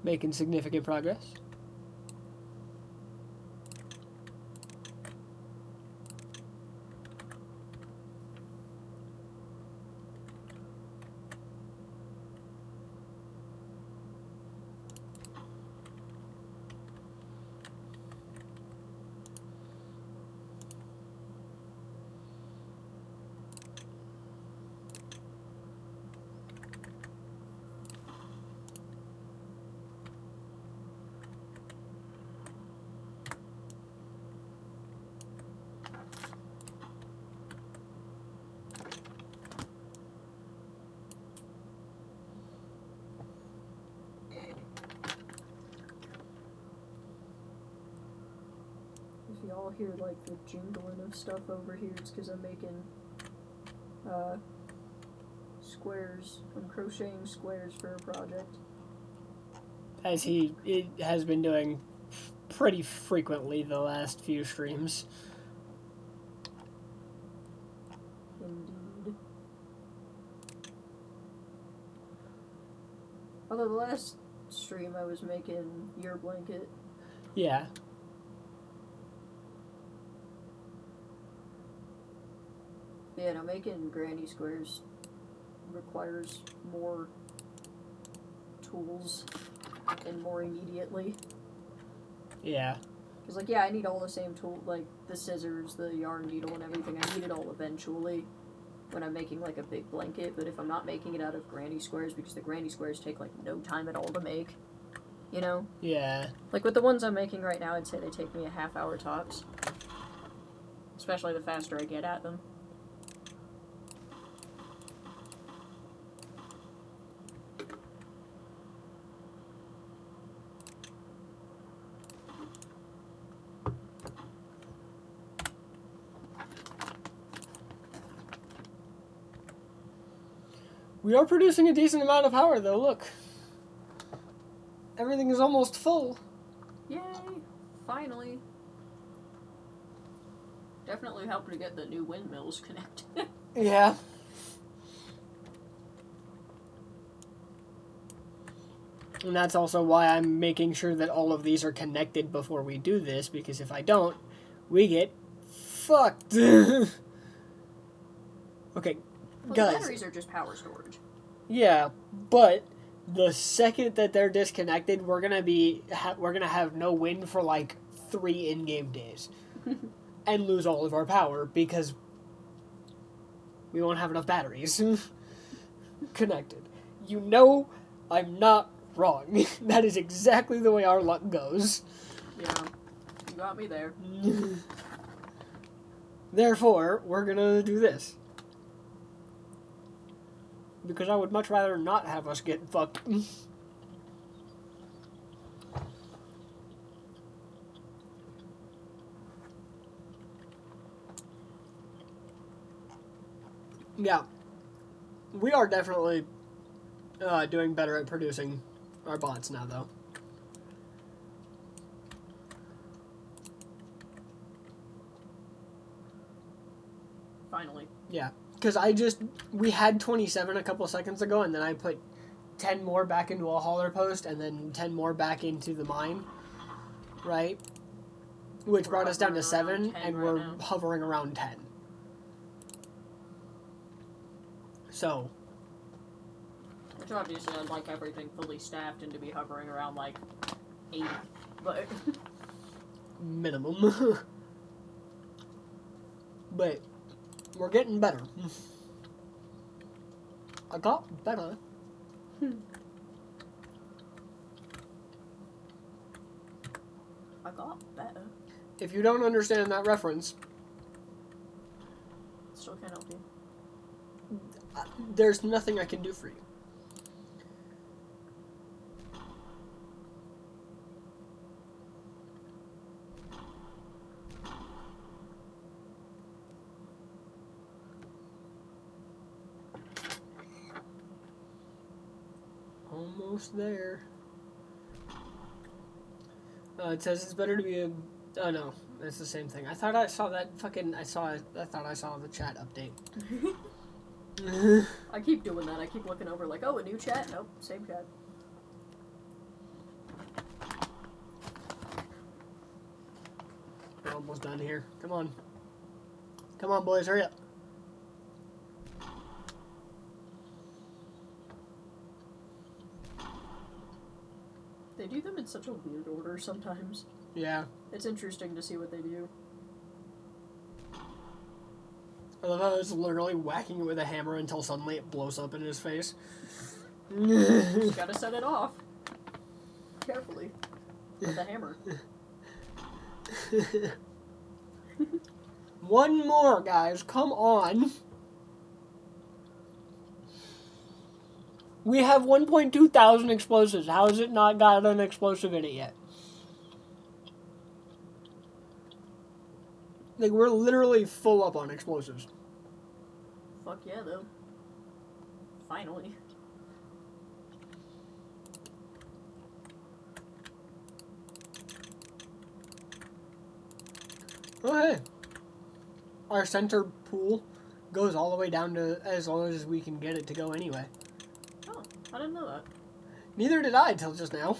Making significant progress. If y'all hear like the jingling of stuff over here, it's because I'm making squares. I'm crocheting squares for a project. As it has been doing pretty frequently the last few streams. Indeed. Although the last stream I was making your blanket. Yeah. Yeah, no, making granny squares requires more tools and more immediately. Yeah. Because, like, yeah, I need all the same tool, like the scissors, the yarn needle, and everything. I need it all eventually when I'm making, like, a big blanket. But if I'm not making it out of granny squares, because the granny squares take, like, no time at all to make, you know? Yeah. Like, with the ones I'm making right now, I'd say they take me a half hour tops. Especially the faster I get at them. We are producing a decent amount of power, though. Look. Everything is almost full. Yay! Finally. Definitely helped to get the new windmills connected. Yeah. And that's also why I'm making sure that all of these are connected before we do this, because if I don't, we get fucked. Okay, Well, guys. the batteries are just power storage. Yeah, but the second that they're disconnected, we're gonna have no wind for like 3 in-game days, and lose all of our power because we won't have enough batteries connected. You know, I'm not wrong. That is exactly the way our luck goes. Yeah, you got me there. Therefore, we're gonna do this. Because I would much rather not have us get fucked. Yeah. We are definitely doing better at producing our bots now, though. Finally. Yeah. Because we had 27 a couple seconds ago, and then I put 10 more back into a hauler post, and then 10 more back into the mine. Right? Which brought us down to 7, and right we're now. hovering around 10. So. Which obviously I'd like everything fully staffed and to be hovering around like 8. But Minimum. But we're getting better. I got better. I got better. If you don't understand that reference, Still can't help you. there's nothing I can do for you. Almost there. It says it's better to be a... Oh, no. It's the same thing. I thought I saw that fucking... I thought I saw the chat update. I keep doing that. I keep looking over like, oh, a new chat? Nope, same chat. We're almost done here. Come on. Come on, boys. Hurry up. They do them in such a weird order sometimes. Yeah. It's interesting to see what they do. I love how it's literally whacking it with a hammer until suddenly it blows up in his face. Just gotta set it off. Carefully. With the hammer. One more, guys. Come on. We have 1.2 thousand explosives. How has it not got an explosive in it yet? Like, we're literally full up on explosives. Fuck yeah, though. Finally. Oh, hey. Our center pool goes all the way down to as long as we can get it to go anyway. Oh, I didn't know that. Neither did I till just now.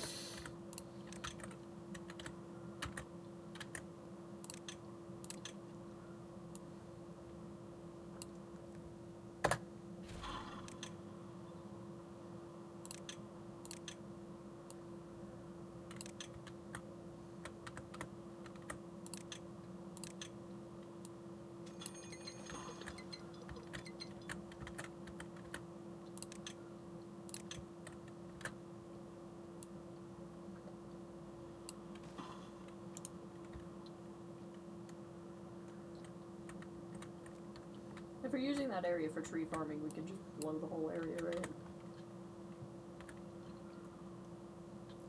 If we're using that area for tree farming, we can just blow the whole area, right?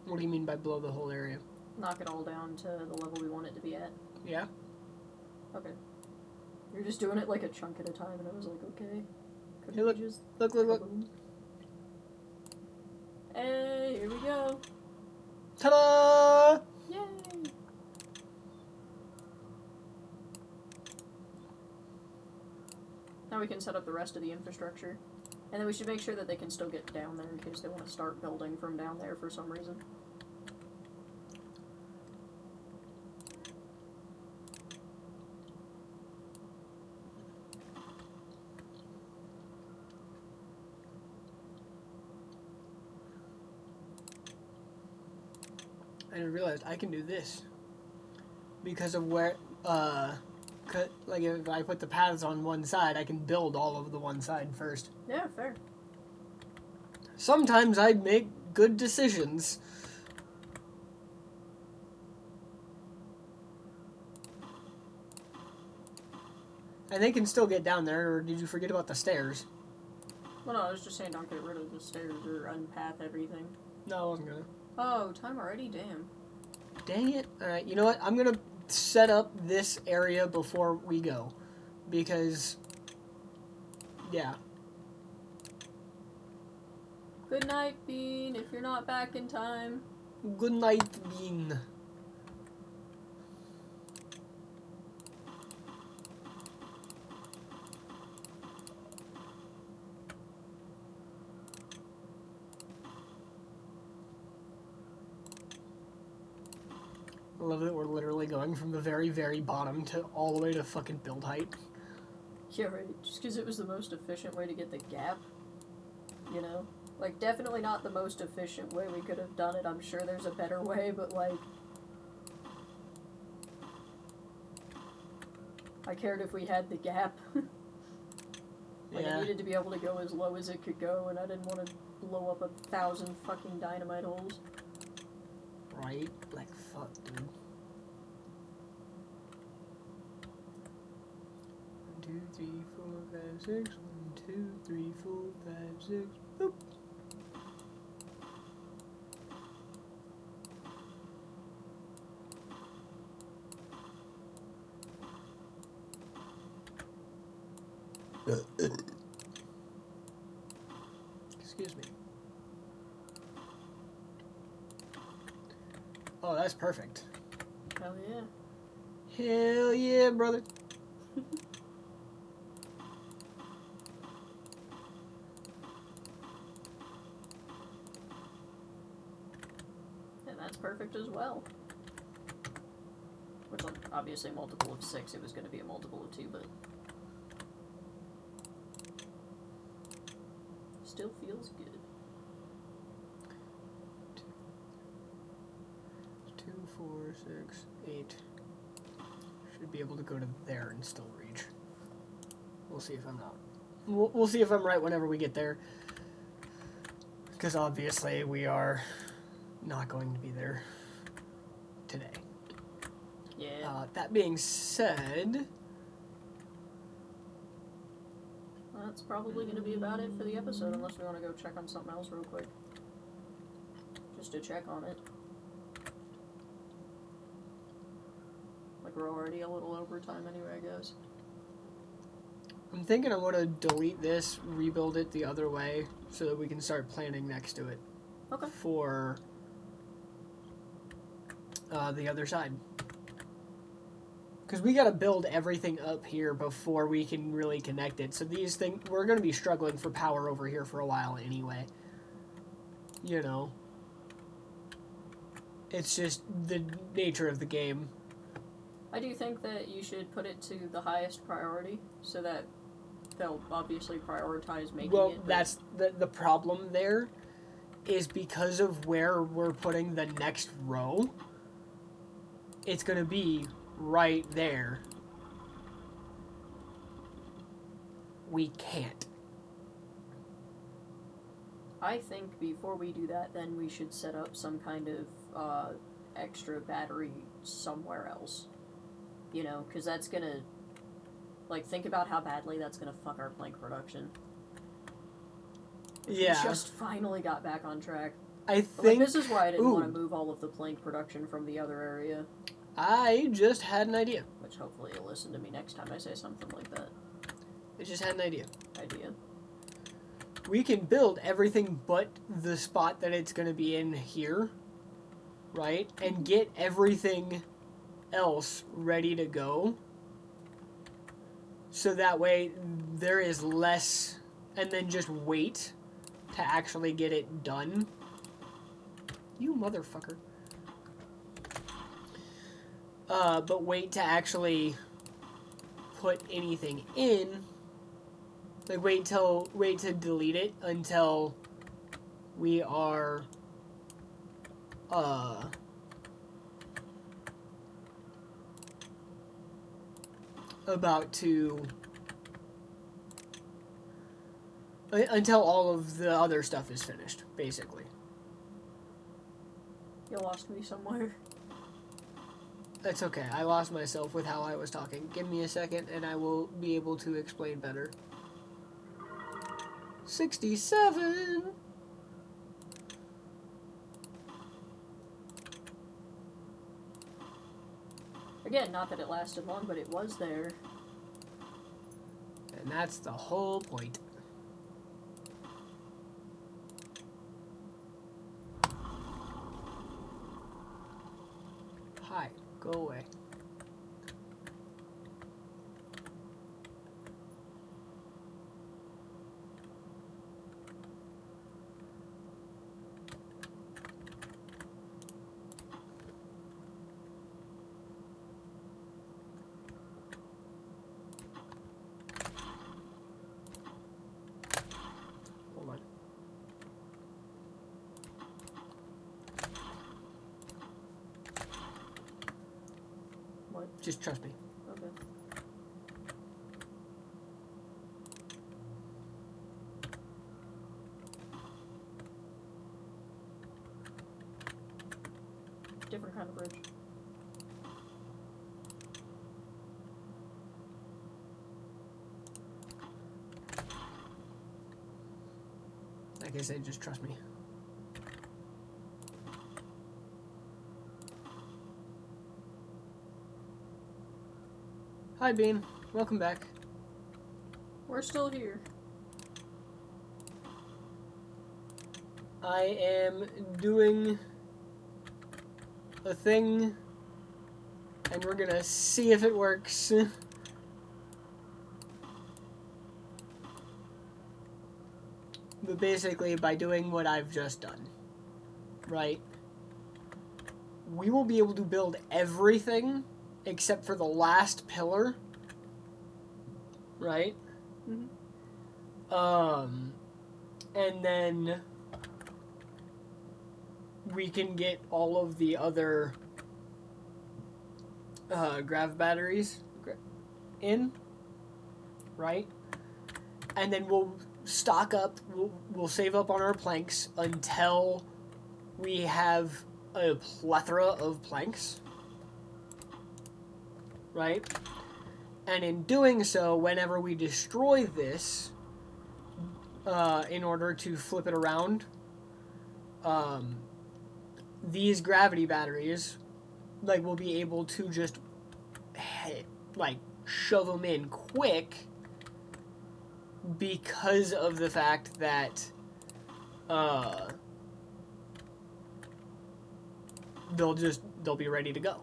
What do you mean by blow the whole area? Knock it all down to the level we want it to be at. Yeah? Okay. You're just doing it like a chunk at a time, and I was like, okay. Could Hey, we look, just... look. Kaboom? Hey, here we go. Ta-da! Yay! Now we can set up the rest of the infrastructure. And then we should make sure that they can still get down there in case they want to start building from down there for some reason. I didn't realize I can do this. Because of where, like if I put the paths on one side, I can build all of the one side first. Yeah, fair. Sometimes I make good decisions. And they can still get down there, or did you forget about the stairs? Well, no, I was just saying don't get rid of the stairs or unpath everything. No, I wasn't gonna. Oh, time already? Damn. Dang it. Alright, you know what? I'm gonna set up this area before we go. Because, yeah. Good night, Bean, if you're not back in time. Good night, Bean. I love that we're literally going from the very, very bottom to all the way to fucking build height. Yeah, right. Just because it was the most efficient way to get the gap. You know? Like, definitely not the most efficient way we could have done it. I'm sure there's a better way, but, like... I cared if we had the gap. Like, Yeah. I needed to be able to go as low as it could go, and I didn't want to blow up 1,000 fucking dynamite holes. Right? Like, fuck, dude. 1, 2, 3, 4, 5, 6. 1, 2, 3, 4, 5, 6. Boop. Excuse me. Oh, that's perfect. Hell yeah. Hell yeah, brother. And that's perfect as well. Which, like, obviously, multiple of 6, it was going to be a multiple of 2, but... Still feels good. 2, 4, 6, 8. Should be able to go to there and still reach. We'll see if I'm not. We'll see if I'm right whenever we get there. Because obviously we are not going to be there today. Yeah. That being said... That's probably going to be about it for the episode, unless we want to go check on something else real quick. Just to check on it. Like, we're already a little over time anyway, I guess. I'm thinking I want to delete this, rebuild it the other way, so that we can start planning next to it. Okay. For the other side. Because we got to build everything up here before we can really connect it. So these things, we're going to be struggling for power over here for a while anyway. You know. It's just the nature of the game. I do think that you should put it to the highest priority, so that they'll obviously prioritize making it. Well, that's the problem there, is because of where we're putting the next row, it's going to be right there. We can't. I think before we do that, then we should set up some kind of extra battery somewhere else. You know, because that's going to... Like, think about how badly that's going to fuck our plank production. Yeah. We just finally got back on track. I But, think... like, this is why I didn't want to move all of the plank production from the other area. I just had an idea. Which hopefully you'll listen to me next time I say something like that. I just had an idea. We can build everything but the spot that it's going to be in here, right? And get everything else ready to go. So that way there is less, and then just wait to actually get it done. You motherfucker. But wait to actually put anything in. Like, wait to delete it until we are, about to... Until all of the other stuff is finished, basically. You lost me somewhere. That's okay. I lost myself with how I was talking. Give me a second and I will be able to explain better. 67! Again, not that it lasted long, but it was there. And that's the whole point. Hi, go away. Hold on. What? Just trust me. Okay. Different kind of bridge. Like I said, just trust me. Hi, Bean. Welcome back. We're still here. I am doing a thing, and we're gonna see if it works. But basically, by doing what I've just done, right, we will be able to build everything except for the last pillar, right? Mm-hmm. And then we can get all of the other grav batteries in, right? And then we'll stock up, we'll save up on our planks until we have a plethora of planks, right? And in doing so, whenever we destroy this, in order to flip it around, these gravity batteries, like, we'll be able to just, like, shove them in quick because of the fact that, they'll be ready to go.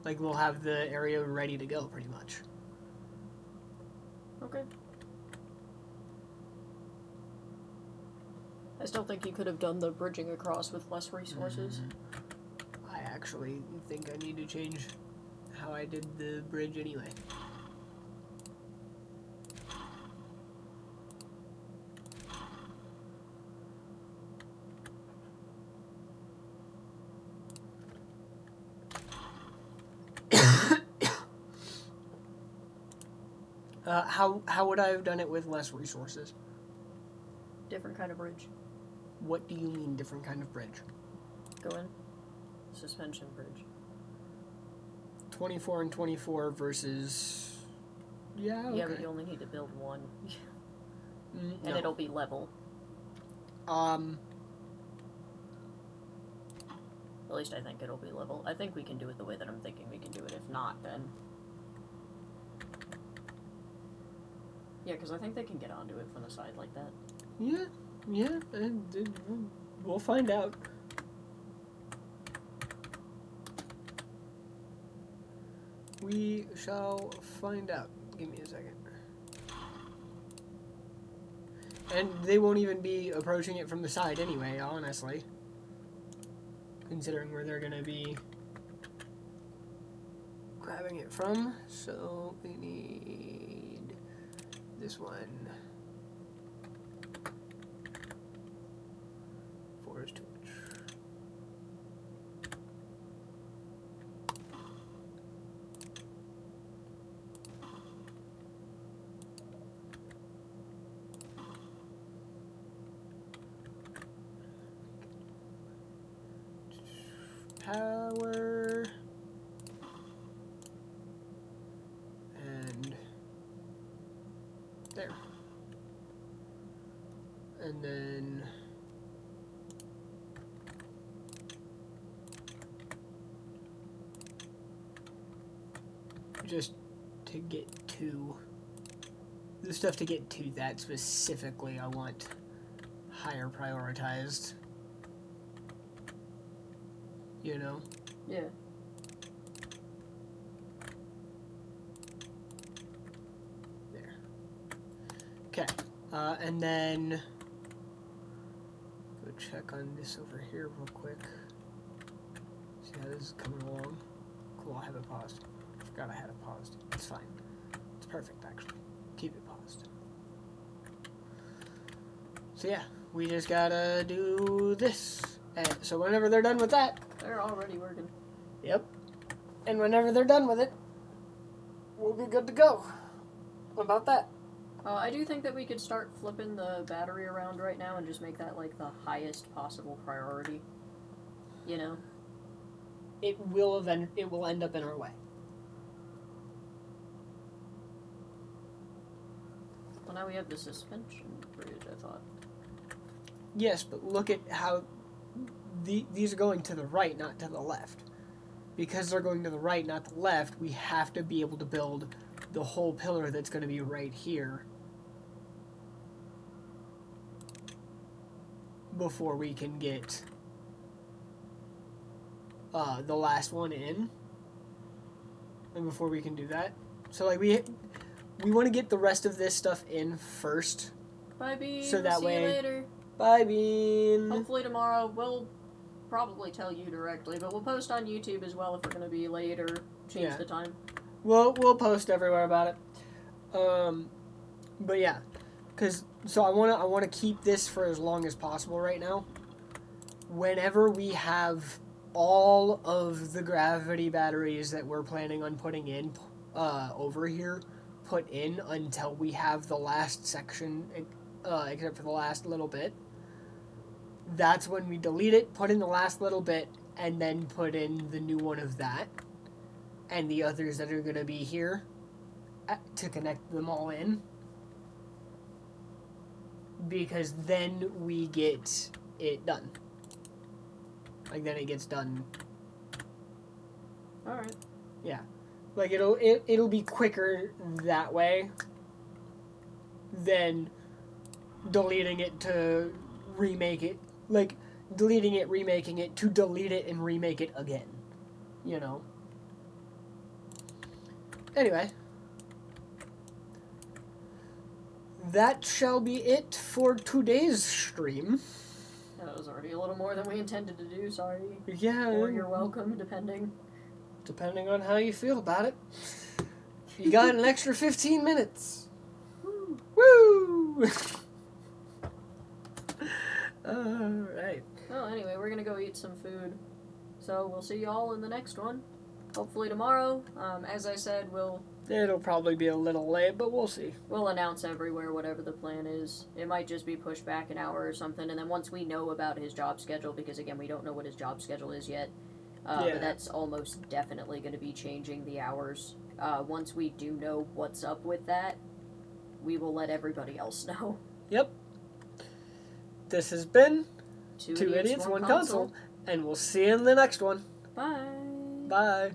Like, we'll have the area ready to go, pretty much. Okay. I still think you could have done the bridging across with less resources. I actually think I need to change how I did the bridge anyway. How would I have done it with less resources? Different kind of bridge. What do you mean, different kind of bridge? Go in. Suspension bridge. 24 and 24 versus... Yeah, okay. Yeah, but you only need to build one. And no. it'll be level. At least I think it'll be level. I think we can do it the way that I'm thinking we can do it. If not, then... Yeah, because I think they can get onto it from the side like that. Yeah, and we'll find out. We shall find out. Give me a second. And they won't even be approaching it from the side anyway, honestly. Considering where they're gonna be grabbing it from. So we need this one. Four is too much. power. And there. And then just to get to the stuff to get to that specifically, I want higher prioritized. You know? Yeah. There. Okay. And then go check on this over here real quick. See how this is coming along. Cool, I have it paused. Forgot I had it paused. It's fine. It's perfect, actually. Keep it paused. So yeah, we just gotta do this. And so whenever they're done with that... They're already working. Yep. And whenever they're done with it, we'll be good to go. What about that? I do think that we could start flipping the battery around right now and just make that, like, the highest possible priority. You know? It will end up in our way. Well, now we have the suspension bridge, I thought. Yes, but look at how these are going to the right, not to the left. Because they're going to the right, not the left, we have to be able to build the whole pillar that's going to be right here before we can get the last one in. And before we can do that. So, like, we want to get the rest of this stuff in first. Bye, Bean. So that See way... you later. Bye, Bean. Hopefully tomorrow we'll probably tell you directly, but we'll post on YouTube as well if we're going to be late or change the time. We'll post everywhere about it. But yeah, so I want to keep this for as long as possible right now. Whenever we have all of the gravity batteries that we're planning on putting in over here put in until we have the last section, except for the last little bit, that's when we delete it, put in the last little bit, and then put in the new one of that and the others that are going to be here to connect them all in, because then we get it done. Like, then it gets done. Alright. Yeah. Like, it'll be quicker that way than deleting it to remake it. Like, deleting it, remaking it, to delete it and remake it again. You know? Anyway. That shall be it for today's stream. That was already a little more than we intended to do, sorry. Yeah. Or you're welcome, depending. Depending on how you feel about it. You got an extra 15 minutes. Woo! Woo! Alright. Well, anyway, we're gonna go eat some food. So we'll see y'all in the next one. Hopefully tomorrow. As I said, It'll probably be a little late, but we'll see. We'll announce everywhere whatever the plan is. It might just be pushed back an hour or something, and then once we know about his job schedule, because again, we don't know what his job schedule is yet, but that's almost definitely going to be changing the hours. Once we do know what's up with that, we will let everybody else know. Yep. This has been Two Idiots, One Console, and we'll see you in the next one. Bye. Bye.